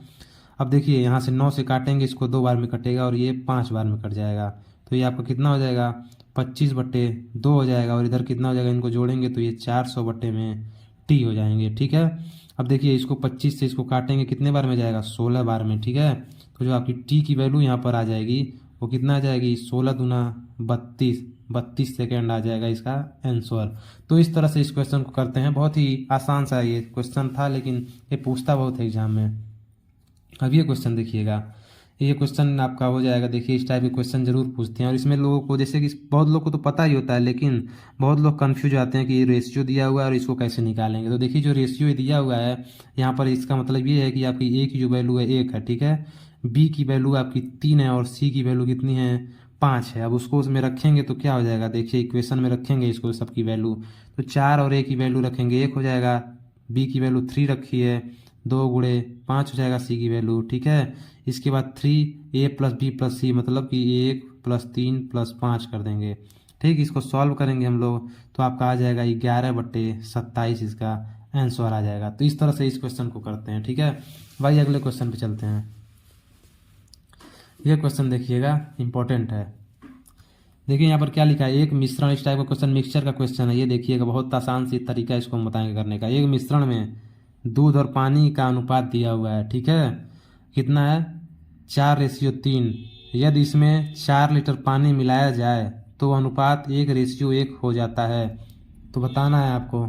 अब देखिए यहाँ से 9 से काटेंगे, इसको 2 बार में कटेगा और ये 5 बार में कट जाएगा, तो ये आपका कितना हो जाएगा, 25/2 हो जाएगा। और इधर कितना हो जाएगा, इनको जोड़ेंगे तो ये 400/टी हो जाएंगे। ठीक है, अब देखिए इसको 25 से इसको काटेंगे, कितने बार में जाएगा, 16 बार में। ठीक है, तो जो आपकी टी की वैल्यू यहाँ पर आ जाएगी वो कितना आ जाएगी, 16 दूना 32 सेकेंड आ जाएगा इसका आंसर। तो इस तरह से इस क्वेश्चन को करते हैं। बहुत ही आसान सा ये क्वेश्चन था, लेकिन ये पूछता बहुत है एग्जाम में। अब ये क्वेश्चन देखिएगा, ये क्वेश्चन आपका हो जाएगा। देखिए इस टाइप के क्वेश्चन जरूर पूछते हैं, और इसमें लोगों को, जैसे कि बहुत लोग को तो पता ही होता है, लेकिन बहुत लोग कंफ्यूज आते हैं कि ये रेशियो दिया हुआ है और इसको कैसे निकालेंगे। तो देखिए जो रेशियो दिया हुआ है यहाँ पर, इसका मतलब ये है कि आपकी ए की जो वैल्यू है 1 है, ठीक है, बी की वैल्यू आपकी 3 है और सी की वैल्यू कितनी है, 5 है। अब उसको उसमें रखेंगे तो क्या हो जाएगा, देखिए इक्वेशन में रखेंगे इसको सबकी वैल्यू, तो 4 और ए की वैल्यू रखेंगे 1 हो जाएगा, बी की वैल्यू 3 रखी है, 2 × 5 हो जाएगा सी की वैल्यू। ठीक है, इसके बाद 3a+b+c मतलब कि 1 + 3 + 5 कर देंगे। ठीक, इसको सॉल्व करेंगे हम लोग तो आपका आ जाएगा 11/27 इसका आंसर आ जाएगा। तो इस तरह से इस क्वेश्चन को करते हैं। ठीक है भाई, अगले क्वेश्चन पे चलते हैं। ये क्वेश्चन देखिएगा, इंपॉर्टेंट है। देखिए यहाँ पर क्या लिखा है, एक मिश्रण, इस टाइप का क्वेश्चन मिक्सचर का क्वेश्चन है। ये देखिएगा बहुत आसान सी तरीका इसको हम बताएंगे करने का। एक मिश्रण में दूध और पानी का अनुपात दिया हुआ है, ठीक है, कितना है, 4:3। यदि इसमें 4 लीटर पानी मिलाया जाए तो अनुपात 1:1 हो जाता है। तो बताना है आपको,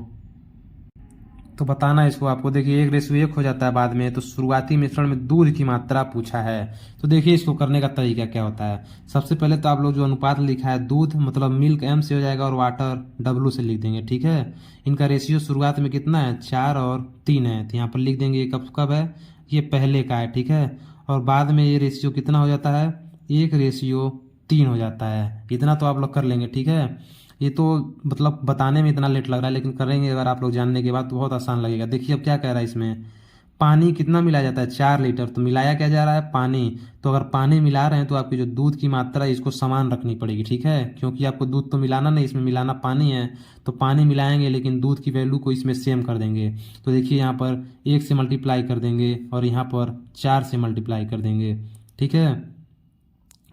तो बताना है इसको आपको। देखिए 1:1 हो जाता है बाद में, तो शुरुआती मिश्रण में दूध की मात्रा पूछा है। तो देखिए इसको करने का तरीका क्या होता है। सबसे पहले तो आप लोग जो अनुपात लिखा है, दूध मतलब मिल्क m से हो जाएगा और वाटर w से लिख देंगे। ठीक है, इनका रेशियो शुरुआत में कितना है, 4 और 3 है, तो यहाँ पर लिख देंगे। कब कब है, ये पहले का है। ठीक है, और बाद में ये रेशियो कितना हो जाता है, 1:3 हो जाता है। इतना तो आप लोग कर लेंगे। ठीक है, ये तो मतलब बताने में इतना लेट लग रहा है, लेकिन करेंगे अगर आप लोग जानने के बाद तो बहुत आसान लगेगा। देखिए अब क्या कह रहा है इसमें, पानी कितना मिलाया जाता है, 4 लीटर, तो मिलाया क्या जा रहा है, पानी। तो अगर पानी मिला रहे हैं तो आपकी जो दूध की मात्रा है इसको समान रखनी पड़ेगी। ठीक है, क्योंकि आपको दूध तो मिलाना नहीं, इसमें मिलाना पानी है, तो पानी मिलाएंगे लेकिन दूध की वैल्यू को इसमें सेम कर देंगे। तो देखिए यहाँ पर 1 से मल्टीप्लाई कर देंगे और यहाँ पर 4 से मल्टीप्लाई कर देंगे। ठीक है,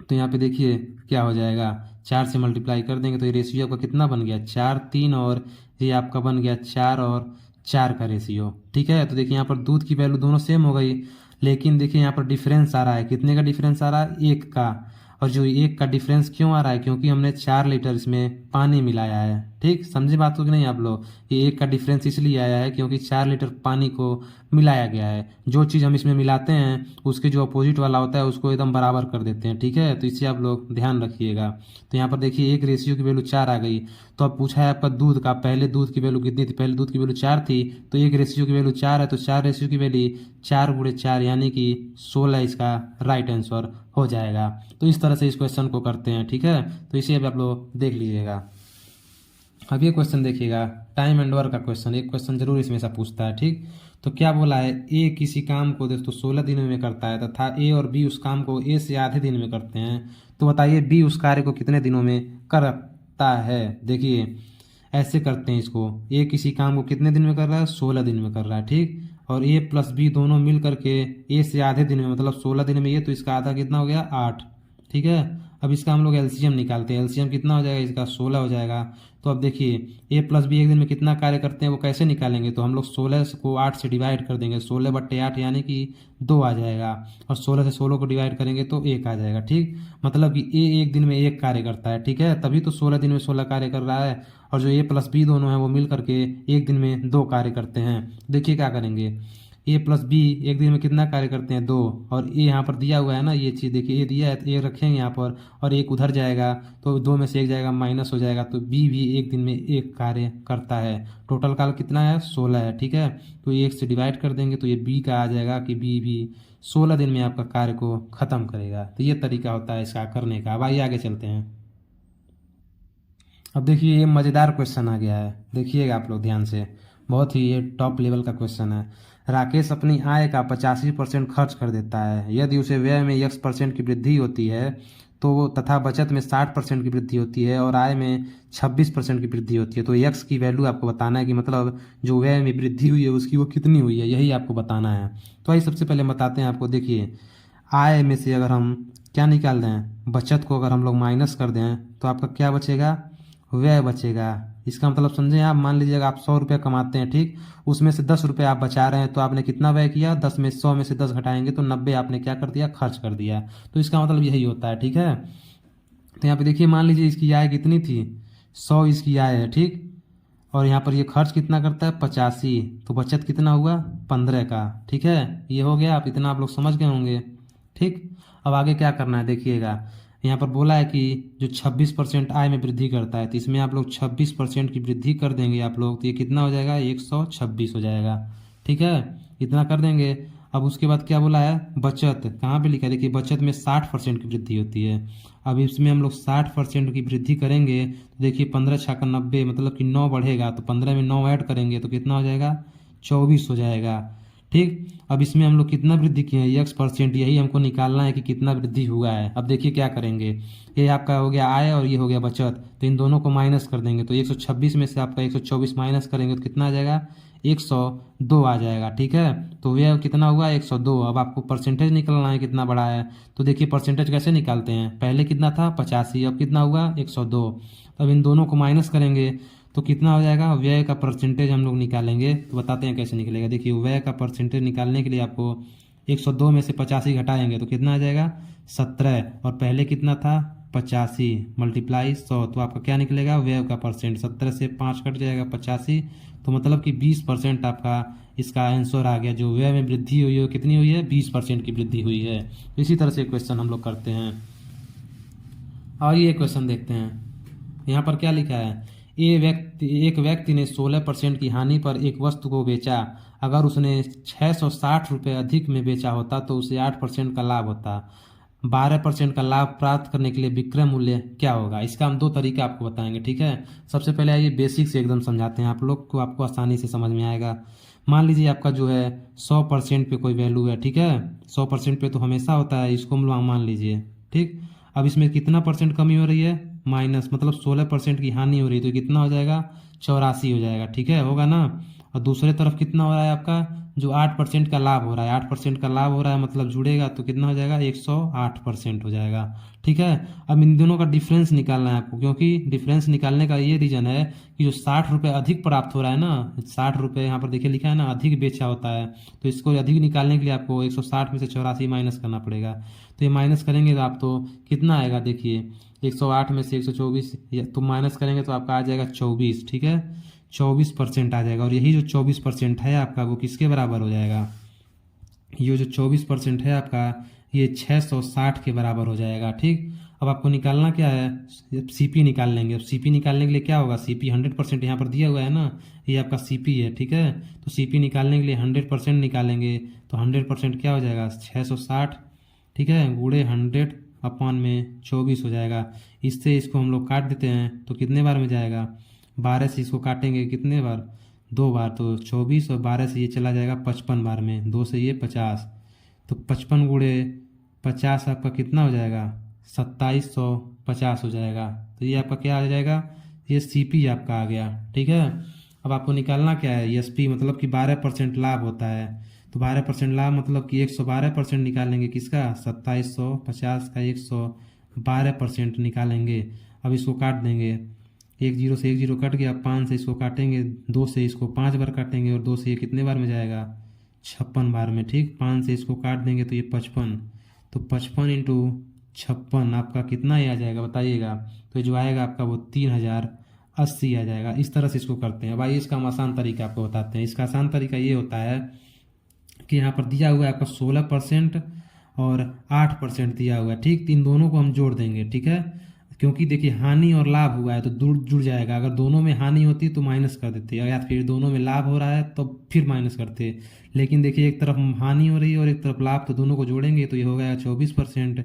तो यहाँ पे देखिए क्या हो जाएगा, 4 से मल्टीप्लाई कर देंगे तो ये रेशियो आपका कितना बन गया, 4 3, और ये आपका बन गया 4 और 4 का रेशियो। ठीक है, तो देखिए यहाँ पर दूध की वैल्यू दोनों सेम हो गई, लेकिन देखिए यहाँ पर डिफरेंस आ रहा है, कितने का डिफरेंस आ रहा है, 1 का। और जो 1 का डिफरेंस क्यों आ रहा है, क्योंकि हमने 4 लीटर इसमें पानी मिलाया है। ठीक, समझे बात को कि नहीं आप लोग, ये 1 का डिफरेंस इसलिए आया है क्योंकि 4 लीटर पानी को मिलाया गया है। जो चीज़ हम इसमें मिलाते हैं उसके जो अपोजिट वाला होता है उसको एकदम बराबर कर देते हैं। ठीक है, तो इसे आप लोग ध्यान रखिएगा। तो यहाँ पर देखिए एक रेशियो की वैल्यू 4 आ गई। तो अब पूछा है आपका दूध का, पहले दूध की वैल्यू कितनी थी, पहले दूध की वैल्यू 4 थी, तो एक रेशियो की वैल्यू 4 है, तो 4 रेशियो की वैल्यू 4 × 4 यानी कि 16 इसका राइट आंसर हो जाएगा। तो इस तरह से इस क्वेश्चन को करते हैं। ठीक है, तो इसे अब आप लोग देख लीजिएगा। अब ये क्वेश्चन देखिएगा, टाइम एंड वर्क का क्वेश्चन, एक क्वेश्चन जरूर इसमें से पूछता है। ठीक, तो क्या बोला है, ए किसी काम को दोस्तों 16 दिनों में करता है तथा ए और बी उस काम को ए से आधे दिन में करते हैं, तो बताइए बी उस कार्य को कितने दिनों में करता है। देखिए ऐसे करते हैं इसको, ए किसी काम को कितने दिन में कर रहा है, 16 दिन में कर रहा है। ठीक, और ए प्लस बी दोनों मिल करके ए से आधे दिन में, मतलब 16 दिन में ये, तो इसका आधा कितना हो गया, 8। ठीक है, अब इसका हम लोग एलसीएम निकालते हैं, एलसीएम कितना हो जाएगा, इसका 16 हो जाएगा। तो अब देखिए ए प्लस बी एक दिन में कितना कार्य करते हैं वो कैसे निकालेंगे, तो हम लोग 16 को 8 से डिवाइड कर देंगे, 16/8 यानी कि 2 आ जाएगा, और 16 से 16 को डिवाइड करेंगे तो 1 आ जाएगा। ठीक, मतलब कि ए एक दिन में 1 कार्य करता है। ठीक है, तभी तो 16 दिन में 16 कार्य कर रहा है, और जो ए प्लस बी दोनों हैं वो मिल करके एक दिन में 2 कार्य करते हैं। देखिए क्या करेंगे, ए प्लस बी एक दिन में कितना कार्य करते हैं, 2, और ए यहाँ पर दिया हुआ है ना, ये चीज़ देखिए ए दिया है तो ए रखेंगे यहाँ पर, और एक उधर जाएगा तो 2 में से 1 जाएगा, माइनस हो जाएगा, तो बी भी एक दिन में 1 कार्य करता है। टोटल काल कितना है, 16 है। ठीक है, तो 1 से डिवाइड कर देंगे तो ये बी का आ जाएगा कि बी भी 16 दिन में आपका कार्य को ख़त्म करेगा। तो ये तरीका होता है इसका करने का। अब आइए आगे चलते हैं। अब देखिए ये मज़ेदार क्वेश्चन आ गया है, देखिएगा आप लोग ध्यान से, बहुत ही ये टॉप लेवल का क्वेश्चन है। राकेश अपनी आय का 85% खर्च कर देता है। यदि उसे व्यय में x% की वृद्धि होती है तो तथा बचत में 60% की वृद्धि होती है और आय में 26% की वृद्धि होती है, तो x की वैल्यू आपको बताना है कि मतलब जो व्यय में वृद्धि हुई है उसकी वो कितनी हुई है, यही आपको बताना है। तो आइए सबसे पहले बताते हैं आपको। देखिए आय में से अगर हम क्या निकाल दें, बचत को अगर हम लोग माइनस कर दें तो आपका क्या बचेगा, व्यय बचेगा। इसका मतलब समझें आप, मान लीजिएगा आप 100 रुपये कमाते हैं, ठीक, उसमें से 10 रुपये आप बचा रहे हैं, तो आपने कितना व्यय किया, 100 में से 10 घटाएंगे तो 90 आपने क्या कर दिया, खर्च कर दिया। तो इसका मतलब यही होता है। ठीक है, तो यहाँ पे देखिए मान लीजिए इसकी आय कितनी थी, 100 इसकी आय है। ठीक, और यहाँ पर ये खर्च कितना करता है, 85, तो बचत कितना हुआ, 15 का। ठीक है, ये हो गया, आप इतना आप लोग समझ गए होंगे। ठीक, अब आगे क्या करना है देखिएगा, यहाँ पर बोला है कि जो 26% आय में वृद्धि करता है, तो इसमें आप लोग 26% की वृद्धि कर देंगे आप लोग, तो ये कितना हो जाएगा, 126 हो जाएगा। ठीक है, इतना कर देंगे। अब उसके बाद क्या बोला है, बचत कहाँ पे लिखा है, देखिए बचत में 60% की वृद्धि होती है। अब इसमें हम लोग 60% की वृद्धि करेंगे तो देखिए 15 छक्का 90, मतलब कि 9 बढ़ेगा, तो 15 में 9 ऐड करेंगे तो कितना हो जाएगा, 24 हो जाएगा। ठीक, अब इसमें हम लोग कितना वृद्धि किए हैं, x%, यही हमको निकालना है कि कितना वृद्धि हुआ है। अब देखिए क्या करेंगे, ये आपका हो गया आय और ये हो गया बचत, तो इन दोनों को माइनस कर देंगे, तो 126 में से आपका 124 माइनस करेंगे तो कितना आ जाएगा, 102 आ जाएगा। ठीक है, तो यह कितना हुआ, 102। अब आपको परसेंटेज निकालना है कितना बड़ा है, तो देखिए परसेंटेज कैसे निकालते हैं, पहले कितना था 85, अब कितना हुआ 102। अब इन दोनों को माइनस करेंगे तो कितना हो जाएगा, व्यय का परसेंटेज हम लोग निकालेंगे, तो बताते हैं कैसे निकलेगा। देखिए व्यय का परसेंटेज निकालने के लिए आपको 102 में से 85 घटाएंगे तो कितना आ जाएगा, 17, और पहले कितना था 85 मल्टीप्लाई 100, तो आपका क्या निकलेगा, व्यय का परसेंट, 17 से 5 कट जाएगा 85, तो मतलब कि 20% आपका इसका आंसर आ गया। जो व्यय में वृद्धि हुई है कितनी हुई है, 20% की वृद्धि हुई है। इसी तरह से क्वेश्चन हम लोग करते हैं। और ये क्वेश्चन देखते हैं, यहाँ पर क्या लिखा है, एक व्यक्ति ने 16% की हानि पर एक वस्तु को बेचा। अगर उसने 660 रुपये अधिक में बेचा होता तो उसे 8% का लाभ होता। 12% का लाभ प्राप्त करने के लिए विक्रय मूल्य क्या होगा। इसका हम 2 तरीके आपको बताएंगे। ठीक है, सबसे पहले आइए बेसिक से एकदम समझाते हैं आप लोग को, आपको आसानी से समझ में आएगा। मान लीजिए आपका जो है 100% पे कोई वैल्यू है। ठीक है, 100% पे तो हमेशा होता है, इसको हम मान लीजिए। ठीक, अब इसमें कितना परसेंट कमी हो रही है, माइनस, मतलब 16% की हानि हो रही है, तो कितना हो जाएगा, 84 हो जाएगा। ठीक है, होगा ना। और दूसरे तरफ कितना हो रहा है आपका जो 8% का लाभ हो रहा है, 8% का लाभ हो रहा है मतलब जुड़ेगा तो कितना हो जाएगा 108% हो जाएगा। ठीक है, अब इन दोनों का डिफरेंस निकालना है आपको, क्योंकि डिफरेंस निकालने का ये रीज़न है कि जो 60 रुपये अधिक प्राप्त हो रहा है ना, 60 रुपये यहाँ पर देखिए लिखा है ना, अधिक बेचा होता है, तो इसको अधिक निकालने के लिए आपको 160 में से 84 माइनस करना पड़ेगा। तो ये माइनस करेंगे तो आप तो कितना आएगा देखिए, 108 में से 124 तो माइनस करेंगे तो आपका आ जाएगा 24। ठीक है, 24% आ जाएगा, और यही जो 24% है आपका वो किसके बराबर हो जाएगा, ये जो 24% है आपका ये 660 के बराबर हो जाएगा। ठीक, अब आपको निकालना क्या है, सीपी निकाल लेंगे। अब सीपी निकालने के लिए क्या होगा, सीपी 100% यहाँ पर दिया हुआ है ना, ये आपका सीपी है। ठीक है, तो सीपी निकालने के लिए 100% निकालेंगे, तो 100% क्या हो जाएगा 660। ठीक है, गुणे 100 अपॉन में 24 हो जाएगा। इससे इसको हम लोग काट देते हैं तो कितने बार में जाएगा, 12 से इसको काटेंगे कितने बार, 2 बार, तो 24, और 12 से ये चला जाएगा 55 बार में, 2 से ये 50, तो 55 गुणे 50 आपका कितना हो जाएगा 2750 हो जाएगा। तो ये आपका क्या आ जाएगा, ये सीपी आपका आ गया। ठीक है, अब आपको निकालना क्या है, एसपी मतलब कि 12% लाभ होता है, तो 12% लाभ मतलब कि 112% निकालेंगे किसका, 2750 का 112% निकालेंगे। अब इसको काट देंगे, 10 से 10 कट गया, 5 से इसको काटेंगे, 2 से इसको 5 बार काटेंगे, और 2 से ये कितने बार में जाएगा 56 बार में। ठीक, 5 से इसको काट देंगे तो ये 55, तो 55 इंटू 56 आपका कितना ही आ जाएगा बताइएगा, तो जो आएगा आपका वो 3080 आ जाएगा। इस तरह से इसको करते हैं। भाई इसका हम आसान तरीका आपको बताते हैं। इसका आसान तरीका ये होता है कि यहाँ पर दिया हुआ है आपका 16% और 8% दिया हुआ है। ठीक, इन दोनों को हम जोड़ देंगे। ठीक है, क्योंकि देखिए हानि और लाभ हुआ है तो जुड़ जाएगा। अगर दोनों में हानि होती तो माइनस कर देते, या फिर दोनों में लाभ हो रहा है तो फिर माइनस करते। लेकिन देखिए एक तरफ हानि हो रही है और एक तरफ लाभ, तो दोनों को जोड़ेंगे तो ये हो गया 24%।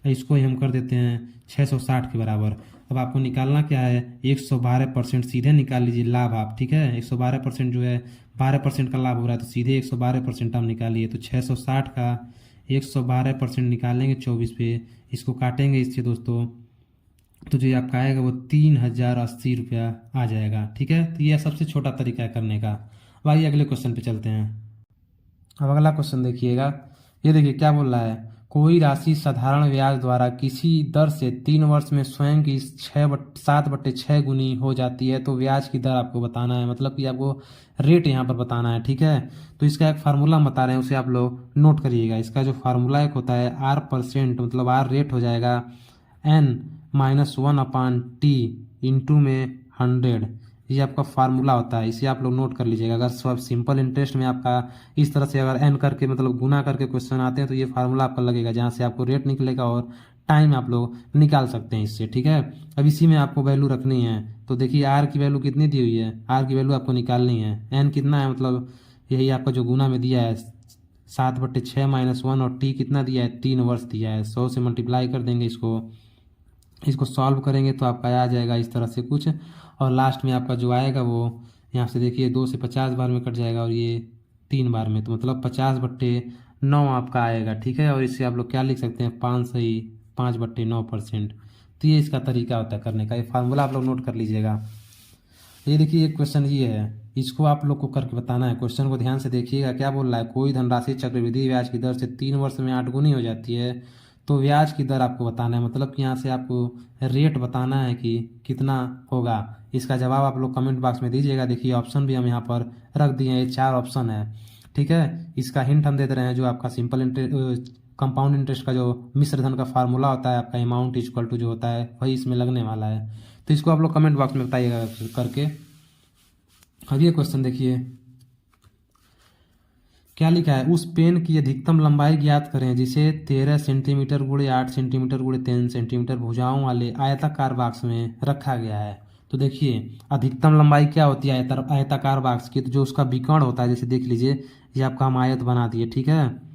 इसको ही हम कर देते हैं 660 के बराबर। अब आपको निकालना क्या है, 112% सीधे निकाल लीजिए लाभ आप। ठीक है, 112% जो है 12% का लाभ हो रहा है तो सीधे 112% आप निकालिए, तो 660 का 112% निकालेंगे 24 पे, इसको काटेंगे इससे दोस्तों, तो जो आपका आएगा वो 3080 रुपया आ जाएगा। ठीक है, तो यह सबसे छोटा तरीका है करने का। अब आइए अगले क्वेश्चन पे चलते हैं। अब अगला क्वेश्चन देखिएगा, ये देखिए क्या बोल रहा है, कोई राशि साधारण ब्याज द्वारा किसी दर से 3 वर्ष में स्वयं की 7/6 गुनी हो जाती है, तो ब्याज की दर आपको बताना है, मतलब कि आपको रेट यहाँ पर बताना है। ठीक है, तो इसका एक फार्मूला बता रहे हैं, उसे आप लोग नोट करिएगा। इसका जो फार्मूला एक होता है R%, मतलब R रेट हो जाएगा N-1/T इंटू में 100। ये आपका फार्मूला होता है, इसे आप लोग नोट कर लीजिएगा। अगर सब सिंपल इंटरेस्ट में आपका इस तरह से अगर एन करके मतलब गुना करके क्वेश्चन आते हैं तो ये फार्मूला आपका लगेगा, जहाँ से आपको रेट निकलेगा और टाइम आप लोग निकाल सकते हैं इससे। ठीक है, अब इसी में आपको वैल्यू रखनी है। तो देखिए आर की वैल्यू कितनी दी हुई है, आर की वैल्यू आपको निकालनी है। एन कितना है, मतलब यही आपका जो गुना में दिया है 7/6 -1, और टी कितना दिया है 3 वर्ष दिया है। 100 से मल्टीप्लाई कर देंगे इसको सॉल्व करेंगे तो आपका आ जाएगा इस तरह से कुछ, और लास्ट में आपका जो आएगा वो यहाँ से देखिए 2 से 50 बार में कट जाएगा, और ये 3 बार में, तो मतलब 50/9 आपका आएगा। ठीक है, और इससे आप लोग क्या लिख सकते हैं, 5/9%। तो ये इसका तरीका होता है करने का। ये फार्मूला आप लोग नोट कर लीजिएगा। ये देखिए एक क्वेश्चन ये है, इसको आप लोग को करके बताना है। क्वेश्चन को ध्यान से देखिएगा, क्या बोल रहा है, कोई धनराशि चक्रवृद्धि ब्याज की दर से 3 वर्ष में 8 गुनी हो जाती है, तो ब्याज की दर आपको बताना है, मतलब कि यहाँ से आपको रेट बताना है कि कितना होगा। इसका जवाब आप लोग कमेंट बॉक्स में दीजिएगा। देखिए ऑप्शन भी हम यहाँ पर रख दिए हैं, ये 4 ऑप्शन है। ठीक है, इसका हिंट हम दे दे रहे हैं, जो आपका सिंपल इंटरेस्ट कंपाउंड इंटरेस्ट का जो मिश्र धन का फार्मूला होता है आपका, अमाउंट इक्वल टू जो होता है वही इसमें लगने वाला है। तो इसको आप लोग कमेंट बॉक्स में बताइएगा करके। अब ये क्वेश्चन देखिए क्या लिखा है, उस पेन की अधिकतम लंबाई ज्ञात करें जिसे 13 सेंटीमीटर गुणे 8 सेंटीमीटर गुणे 3 सेंटीमीटर भुजाओं वाले आयताकार बॉक्स में रखा गया है। तो देखिए अधिकतम लंबाई क्या होती है आयताकार बॉक्स की, तो जो उसका विकर्ण होता है, जैसे देख लीजिए ये आपका हम आयत बना दिए। ठीक है,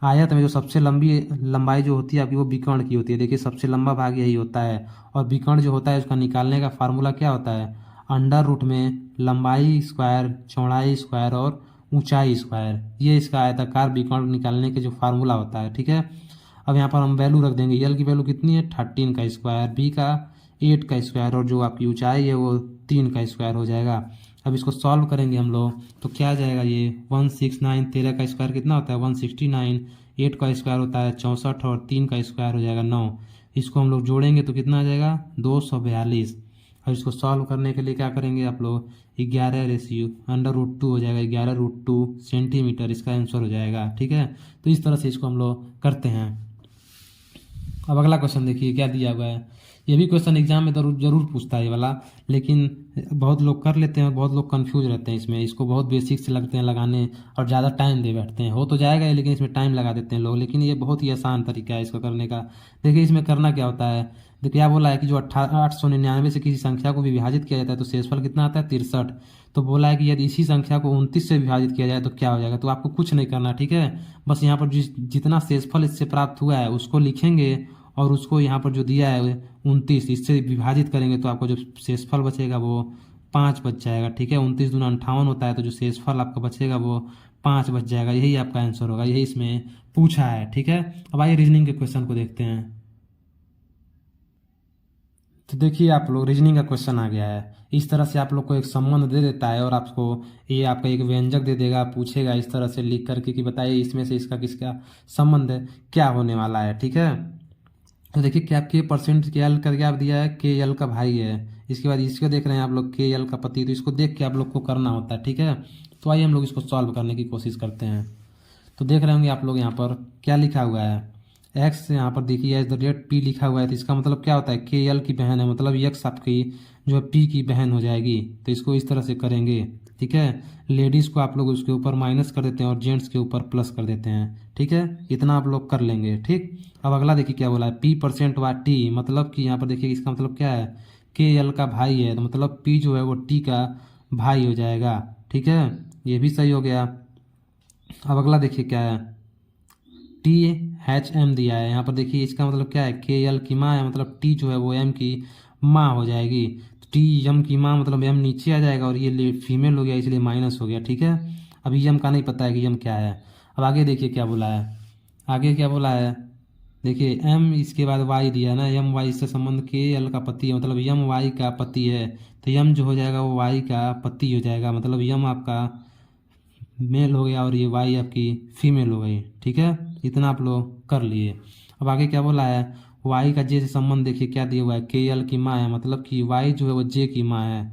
आयत में जो सबसे लंबी लंबाई जो होती है आपकी वो विकर्ण की होती है। देखिए सबसे लंबा भाग यही होता है, और विकर्ण जो होता है उसका निकालने का फार्मूला क्या होता है, अंडर रूट में लंबाई स्क्वायर, चौड़ाई स्क्वायर और ऊंचाई स्क्वायर, ये इसका आयताकार विकर्ण निकालने के जो फार्मूला होता है। ठीक है, अब यहाँ पर हम वैल्यू रख देंगे, यल की वैल्यू कितनी है 13 का स्क्वायर, बी का 8 का स्क्वायर, और जो आपकी ऊंचाई है वो 3 का स्क्वायर हो जाएगा। अब इसको सॉल्व करेंगे हम लोग तो क्या आ जाएगा ये 169, 13 का स्क्वायर कितना होता है 169, 8 का स्क्वायर होता है 64 और 3 का स्क्वायर हो जाएगा 9। इसको हम लोग जोड़ेंगे तो कितना आ जाएगा 242। अब इसको सॉल्व करने के लिए क्या करेंगे आप लोग 11 रेशियो √2 हो जाएगा, 11√2 सेंटीमीटर इसका आंसर हो जाएगा। ठीक है, तो इस तरह से इसको हम लोग करते हैं। अब अगला क्वेश्चन देखिए क्या दिया हुआ है। ये भी क्वेश्चन एग्जाम में जरूर पूछता है ये वाला, लेकिन बहुत लोग कर लेते हैं और बहुत लोग कंफ्यूज रहते हैं इसमें। इसको बहुत बेसिक से लगते हैं लगाने और ज़्यादा टाइम दे बैठते हैं। हो तो जाएगा लेकिन इसमें टाइम लगा देते हैं लोग, लेकिन ये बहुत ही आसान तरीका है इसको करने का। देखिए इसमें करना क्या होता है, देखिए क्या बोला है कि जो 899 से किसी संख्या को भी विभाजित किया जाता है तो शेषफल कितना आता है 63। तो बोला है कि यदि इसी संख्या को 29 से विभाजित किया जाए तो क्या हो जाएगा। तो आपको कुछ नहीं करना, ठीक है, बस यहाँ पर जितना शेषफल इससे प्राप्त हुआ है उसको लिखेंगे और उसको यहाँ पर जो दिया है 29 इससे विभाजित करेंगे तो आपको जो शेषफल बचेगा वो 5 बच जाएगा। ठीक है, 29 दूना 58 होता है, तो जो शेषफल आपका बचेगा वो 5 बच जाएगा। यही आपका आंसर होगा, यही इसमें पूछा है। ठीक है, अब आइए रीजनिंग के क्वेश्चन को देखते हैं। तो देखिए आप लोग रीजनिंग का क्वेश्चन आ गया है। इस तरह से आप लोग को एक संबंध दे देता है और आपको ये आपका एक व्यंजक दे देगा, पूछेगा इस तरह से लिख करके कि बताइए इसमें से इसका किसका संबंध है, क्या होने वाला है। ठीक है, तो देखिए क्या K% के एल करके आप दिया है, के एल का भाई है। इसके बाद इसको देख रहे हैं आप लोग के एल का पति, तो इसको देख के आप लोग को करना होता है। ठीक है, तो आइए हम लोग इसको सॉल्व करने की कोशिश करते हैं। तो देख रहे होंगे आप लोग यहाँ पर क्या लिखा हुआ है, एक्स यहाँ पर देखिए @p लिखा हुआ है। तो इसका मतलब क्या होता है के एल की बहन है, मतलब एक्स आपकी जो है पी की बहन हो जाएगी। तो इसको इस तरह से करेंगे। ठीक है, लेडीज़ को आप लोग उसके ऊपर माइनस कर देते हैं और जेंट्स के ऊपर प्लस कर देते हैं। ठीक है, इतना आप लोग कर लेंगे। ठीक, अब अगला देखिए क्या बोला है P% व T, मतलब कि यहाँ पर देखिए इसका मतलब क्या है के एल का भाई है, तो मतलब P जो है वो T का भाई हो जाएगा। ठीक है, ये भी सही हो गया। अब अगला देखिए क्या है THM दिया है। यहाँ पर देखिए इसका मतलब क्या है के एल की माँ है, मतलब T जो है वो M की माँ हो जाएगी। टी यम की माँ मतलब यम नीचे आ जाएगा और ये फीमेल हो गया इसलिए माइनस हो गया। ठीक है, अभी यम का नहीं पता है कि यम क्या है। अब आगे देखिए क्या बोला है, आगे क्या बोला है देखिए एम इसके बाद वाई दिया है ना, यम वाई से संबंध के एल का पति है, मतलब यम वाई का पति है। तो यम जो हो जाएगा वो वाई का पति हो जाएगा, मतलब यम आपका मेल हो गया और ये वाई आपकी फीमेल हो गई। ठीक है, इतना आप लोग कर लिए। अब आगे क्या बोला है वाई का जे से संबंध देखिए क्या दिया हुआ है के एल की माँ है, मतलब कि वाई जो है वो जे की माँ है।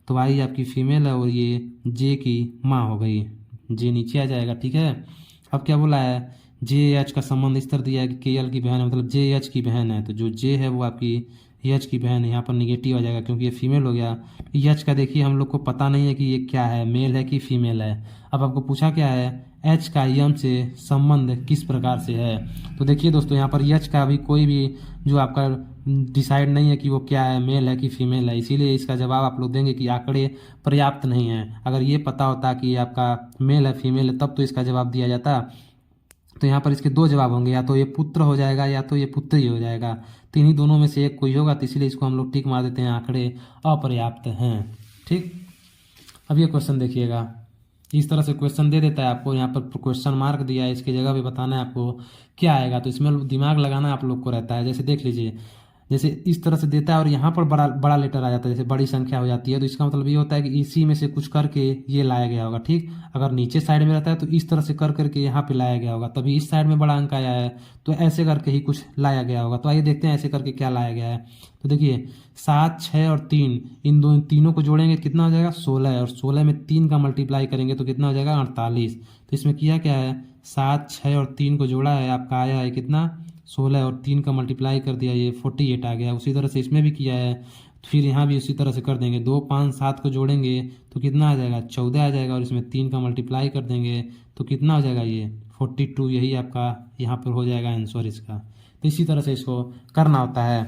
तो वाई आपकी फीमेल है और ये जे की माँ हो गई, जे नीचे आ जाएगा। ठीक है, अब क्या बोला है जे एच का संबंध इस तरह दिया है कि के एल की बहन है, मतलब जे एच की बहन है। तो जो जे है वो आपकी एच की बहन है, यहाँ पर निगेटिव आ जाएगा क्योंकि ये फीमेल हो गया। एच का देखिए हम लोग को पता नहीं है कि ये क्या है, मेल है कि फीमेल है। अब आपको पूछा क्या है एच का यम से संबंध किस प्रकार से है। तो देखिए दोस्तों यहाँ पर एच का अभी कोई भी जो आपका डिसाइड नहीं है कि वो क्या है, मेल है कि फीमेल है, इसीलिए इसका जवाब आप लोग देंगे कि आंकड़े पर्याप्त नहीं है। अगर ये पता होता कि ये आपका मेल है फीमेल है तब तो इसका जवाब दिया जाता। तो यहाँ पर इसके दो जवाब होंगे, या तो ये पुत्र हो जाएगा या तो ये पुत्री हो जाएगा। तो इन्हीं दोनों में से एक कोई होगा, तो इसलिए इसको हम लोग टिक मार देते हैं, आंकड़े अपर्याप्त हैं। ठीक, अब ये क्वेश्चन देखिएगा, इस तरह से क्वेश्चन दे देता है आपको, यहाँ पर क्वेश्चन मार्क दिया है, इसकी जगह भी बताना है आपको क्या आएगा। तो इसमें दिमाग लगाना आप लोग को रहता है। जैसे देख लीजिए, जैसे इस तरह से देता है और यहाँ पर बड़ा बड़ा लेटर आ जाता है, जैसे बड़ी संख्या हो जाती है, तो इसका मतलब ये होता है कि इसी में से कुछ करके ये लाया गया होगा। ठीक, अगर नीचे साइड में रहता है तो इस तरह से कर करके यहाँ पे लाया गया होगा, तभी इस साइड में बड़ा अंक आया है, तो ऐसे करके ही कुछ लाया गया होगा। तो आइए देखते हैं ऐसे करके क्या लाया गया है। तो देखिए 7, 6 और 3, इन तीनों को जोड़ेंगे कितना हो जाएगा 16, और 16 में 3 का मल्टीप्लाई करेंगे तो कितना हो जाएगा 48। तो इसमें किया क्या है 7, 6 और 3 को जोड़ा है, आपका आया है कितना 16 और 3 का मल्टीप्लाई कर दिया ये 48 आ गया। उसी तरह से इसमें भी किया है, फिर यहाँ भी उसी तरह से कर देंगे, 2, 5, 7 को जोड़ेंगे तो कितना आ जाएगा 14 आ जाएगा, और इसमें 3 का मल्टीप्लाई कर देंगे तो कितना हो जाएगा ये 42। यही आपका यहाँ पर हो जाएगा आंसर इसका। तो इसी तरह से इसको करना होता है।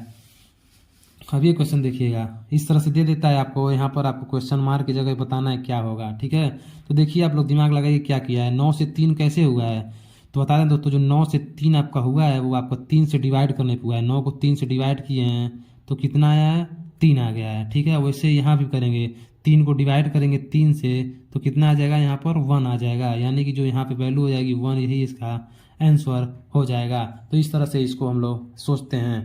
अब ये क्वेश्चन देखिएगा, इस तरह से दे देता है आपको, यहाँ पर आपको क्वेश्चन मार्क की जगह बताना है क्या होगा। ठीक है, तो देखिए आप लोग दिमाग लगाइए क्या किया है, 9 से 3 कैसे हुआ है। तो बता दें दोस्तों, जो 9 से 3 आपका हुआ है वो आपको 3 से डिवाइड करने पे हुआ है। 9 को 3 से डिवाइड किए हैं तो कितना आया है 3 आ गया है। ठीक है, वैसे यहाँ भी करेंगे, 3 को डिवाइड करेंगे 3 से तो कितना आ जाएगा यहाँ पर 1 आ जाएगा, यानी कि जो यहाँ पे वैल्यू हो जाएगी 1, यही इसका आंसर हो जाएगा। तो इस तरह से इसको हम लोग सोचते हैं।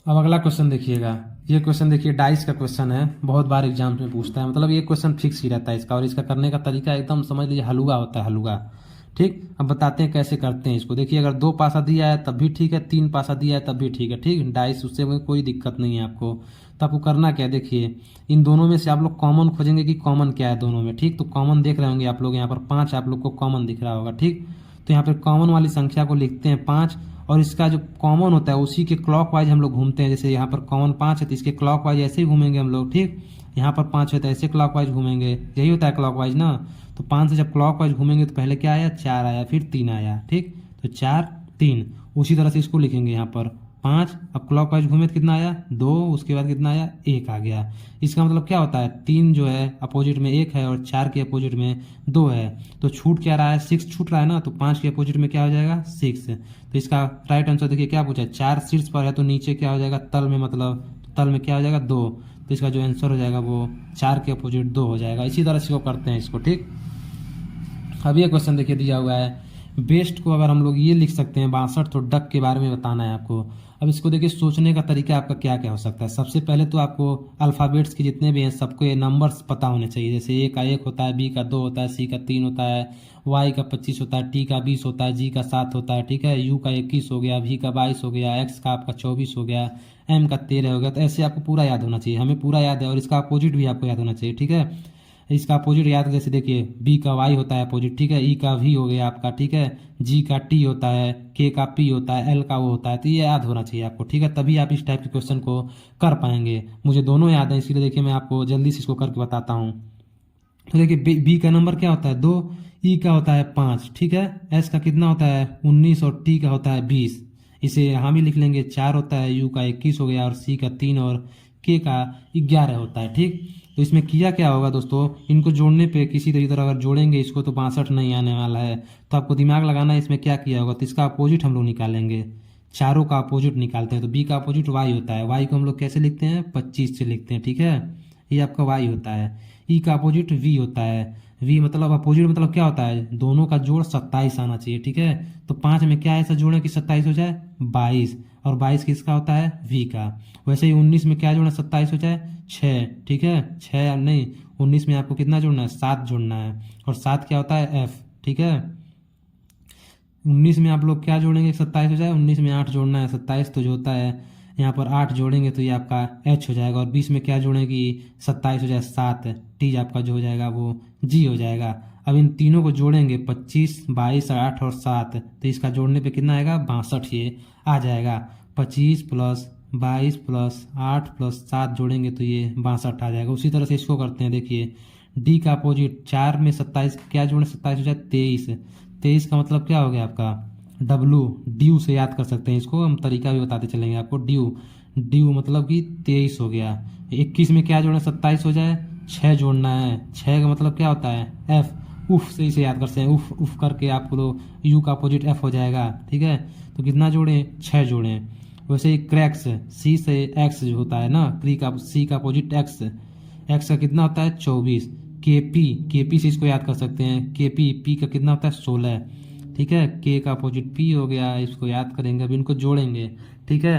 अब अगला क्वेश्चन देखिएगा, ये क्वेश्चन देखिए डाइस का क्वेश्चन है, बहुत बार एग्जाम में पूछता है, मतलब ये क्वेश्चन फिक्स ही रहता है इसका, और इसका करने का तरीका एकदम समझ लीजिए हलवा होता है, हलवा। ठीक, अब बताते हैं कैसे करते हैं इसको। देखिए अगर 2 पासा दिया है तब भी ठीक है, 3 पासा दिया है तब भी ठीक है। ठीक, डाइस उससे में कोई दिक्कत नहीं है आपको। तो आपको करना क्या है, देखिए इन दोनों में से आप लोग कॉमन खोजेंगे कि कॉमन क्या है दोनों में। ठीक, तो कॉमन देख रहे होंगे आप लोग, यहाँ पर 5 आप लोग को कॉमन दिख रहा होगा। ठीक, तो यहाँ पर कॉमन वाली संख्या को लिखते हैं 5, और इसका जो कॉमन होता है उसी के क्लॉकवाइज हम लोग घूमते हैं। जैसे यहाँ पर कॉमन 5 है तो इसके क्लॉकवाइज ऐसे ही घूमेंगे हम लोग। ठीक, यहाँ पर 5 है तो ऐसे क्लॉकवाइज घूमेंगे, यही होता है क्लॉकवाइज ना। तो 5 से जब क्लॉकवाइज घूमेंगे तो पहले क्या आया, 4 आया, फिर 3 आया। ठीक, तो 4 3, उसी तरह से इसको लिखेंगे यहाँ पर 5, अब क्लॉकवाइज घूमे तो कितना आया 2, उसके बाद कितना आया 1 आ गया। इसका मतलब क्या होता है, 3 जो है अपोजिट में 1 है और 4 के अपोजिट में 2 है, तो छूट क्या रहा है, 6 छूट रहा है ना, तो 5 के अपोजिट में क्या हो जाएगा 6। तो इसका राइट आंसर देखिए क्या पूछा है, 4 शीर्ष पर है तो नीचे क्या हो जाएगा तल में, मतलब तल में क्या हो जाएगा 2, तो इसका जो आंसर हो जाएगा वो 4 के अपोजिट 2 हो जाएगा। इसी तरह से इसको करते हैं इसको। ठीक, अब ये क्वेश्चन देखिए दिया हुआ है, बेस्ट को अगर हम लोग ये लिख सकते हैं 62, तो डक के बारे में बताना है आपको। अब इसको देखिए सोचने का तरीका आपका क्या क्या हो सकता है। सबसे पहले तो आपको अल्फ़ाबेट्स के जितने भी हैं सबको ये नंबर्स पता होने चाहिए। जैसे ए का 1 होता है, बी का 2 होता है, सी का 3 होता है, वाई का 25 होता है, टी का 20 होता है, जी का 7 होता है। ठीक है, यू का 21 हो गया, वी का 22 हो गया, एक्स का आपका 24 हो गया, एम का 13 हो गया। तो ऐसे आपको पूरा याद होना चाहिए, हमें पूरा याद है, और इसका अपोजिट भी आपको याद होना चाहिए। ठीक है, इसका अपोजिट याद, जैसे देखिए बी का वाई होता है अपोजिट। ठीक है, ई का वी हो गया आपका। ठीक है, जी का टी होता है, के का पी होता है, एल का वो होता है। तो ये याद होना चाहिए आपको। ठीक है, तभी आप इस टाइप के क्वेश्चन को कर पाएंगे। मुझे दोनों याद है, इसलिए देखिए मैं आपको जल्दी से इसको करके बताता हूँ। तो देखिए बी का नंबर क्या होता है 2, ई का होता है 5। ठीक है, एस का कितना होता है 19 और टी का होता है 20। इसे यहाँ भी लिख लेंगे 4 होता है, यू का 21 हो गया, और सी का 3 और के का 11 होता है। ठीक, तो इसमें किया क्या होगा दोस्तों, इनको जोड़ने पे किसी तरह अगर जोड़ेंगे इसको तो 62 नहीं आने वाला है। तो आपको दिमाग लगाना है इसमें क्या किया होगा। तो इसका अपोजिट हम लोग निकालेंगे, चारों का अपोजिट निकालते हैं। तो बी का अपोजिट वाई होता है, वाई को हम लोग कैसे लिखते हैं 25 से लिखते हैं। ठीक है, ये आपका वाई होता है। ई का अपोजिट वी होता है, वी मतलब अपोजिट मतलब क्या होता है, दोनों का जोड़ 27 आना चाहिए। ठीक है, तो 5 में क्या ऐसा जोड़ें कि 27 हो जाए 22, और 22 किसका होता है वी का। वैसे ही 19 में क्या जोड़ना 27 हो जाए 6। ठीक है, 6 नहीं 19 में आपको कितना जोड़ना है 7 जोड़ना है, और 7 क्या होता है एफ। ठीक है, 19 में आप लोग क्या जोड़ेंगे 27 हो जाए, 19 में 8 जोड़ना है, 27 तो जो होता है यहाँ पर 8 जोड़ेंगे तो ये आपका एच हो जाएगा, और 20 में क्या जोड़ेंगे 27 हो जाए 7, टी आपका जो हो जाएगा वो जी हो जाएगा। अब इन तीनों को जोड़ेंगे 25 22 8 और 7, तो इसका जोड़ने पे कितना आएगा 62 ये आ जाएगा। 25 प्लस 22 प्लस 8 प्लस 7 जोड़ेंगे तो ये 62 आ जाएगा। उसी तरह से इसको करते हैं, देखिए डी का अपोजिट 4 में 27 क्या जोड़ें 27 हो जाए 23, 23 का मतलब क्या हो गया आपका डब्लू, ड्यू से याद कर सकते हैं इसको, हम तरीका भी बताते चलेंगे आपको। ड्यू, ड्यू मतलब कि 23 हो गया। 21 में क्या जोड़ना 27 हो जाए 6 जोड़ना है, 6 का मतलब क्या होता है एफ, उफ से इसे याद करते हैं, उफ उफ करके आपको तो यू का अपोजिट एफ हो जाएगा। ठीक है, तो कितना जोड़ें 6 जोड़ें। वैसे ही क्रैक्स सी से एक्स जो होता है ना, क्री का सी का अपोजिट एक्स, एक्स का कितना होता है 24। के पी से इसको याद कर सकते हैं, के पी का कितना होता है 16। ठीक है, के का अपोजिट पी हो गया, इसको याद करेंगे। अब इनको जोड़ेंगे। ठीक है,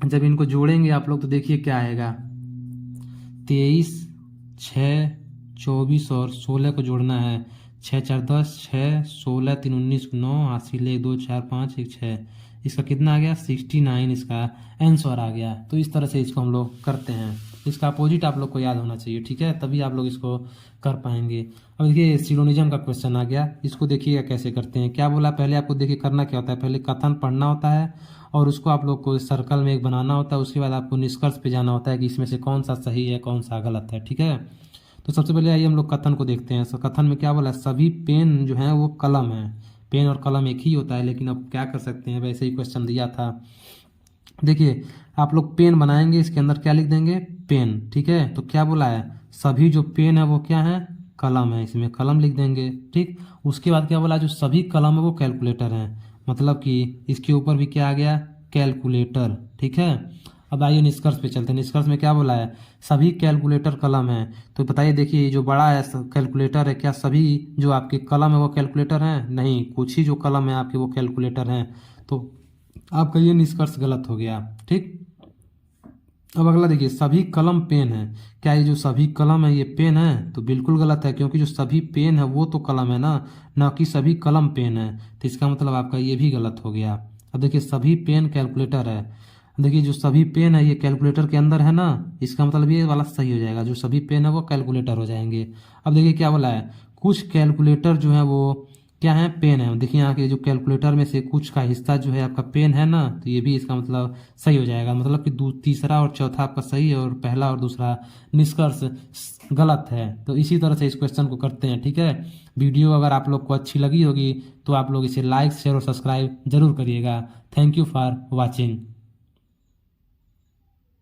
जब इनको जोड़ेंगे आप लोग तो देखिए क्या आएगा 23 6 24 और 16 को जोड़ना है, 6 4 10 6 16 3 19 9 हासिल 1 2 4 5 1 6, इसका कितना आ गया 69 इसका आंसर आ गया। तो इस तरह से इसको हम लोग करते हैं। इसका अपोजिट आप लोग को याद होना चाहिए। ठीक है, तभी आप लोग इसको कर पाएंगे। अब देखिए सिलोनिज्म का क्वेश्चन आ गया, इसको देखिएगा कैसे करते हैं। क्या बोला पहले आपको, देखिए करना क्या होता है, पहले कथन पढ़ना होता है और उसको आप लोग को सर्कल में एक बनाना होता है। उसके बाद आपको निष्कर्ष पे जाना होता है कि इसमें से कौन सा सही है कौन सा गलत है। ठीक है, तो सबसे पहले आइए हम लोग कथन को देखते हैं। तो कथन में क्या बोला, सभी पेन जो है वो कलम है। पेन और कलम एक ही होता है, लेकिन अब क्या कर सकते हैं, वैसे ही क्वेश्चन दिया था। देखिए आप लोग पेन बनाएंगे, इसके अंदर क्या लिख देंगे पेन। ठीक है, तो क्या बोला है सभी जो पेन है वो क्या है कलम है, इसमें कलम लिख देंगे। ठीक, उसके बाद क्या बोला जो सभी कलम है वो कैलकुलेटर है, मतलब कि इसके ऊपर भी क्या आ गया कैलकुलेटर। ठीक है, अब आइए निष्कर्ष पे चलते हैं। निष्कर्ष में क्या बोला है सभी कैलकुलेटर कलम है। तो बताइए, देखिए जो बड़ा है कैलकुलेटर है, क्या सभी जो आपके कलम है वो कैलकुलेटर हैं? नहीं, कुछ ही जो कलम है आपके वो कैलकुलेटर हैं। तो आपका ये निष्कर्ष गलत हो गया। ठीक, अब अगला देखिए, सभी कलम पेन है। क्या ये जो सभी कलम है ये पेन है? तो बिल्कुल गलत है, क्योंकि जो सभी पेन है वो तो कलम है ना कि सभी कलम पेन है। तो इसका मतलब आपका ये भी गलत हो गया। अब देखिए, सभी पेन कैलकुलेटर है। देखिए, जो सभी पेन है ये कैलकुलेटर के अंदर है ना, इसका मतलब ये वाला सही हो जाएगा। जो सभी पेन है वो कैलकुलेटर हो जाएंगे। अब देखिए क्या बोला है, कुछ कैलकुलेटर जो है वो क्या है, पेन है। देखिए यहाँ के जो कैलकुलेटर में से कुछ का हिस्सा जो है आपका पेन है ना, तो ये भी इसका मतलब सही हो जाएगा। मतलब कि तीसरा और चौथा आपका सही है और पहला और दूसरा निष्कर्ष गलत है। तो इसी तरह से इस क्वेश्चन को करते हैं, ठीक है। वीडियो अगर आप लोग को अच्छी लगी होगी तो आप लोग इसे लाइक शेयर और सब्सक्राइब जरूर करिएगा। Thank you for watching.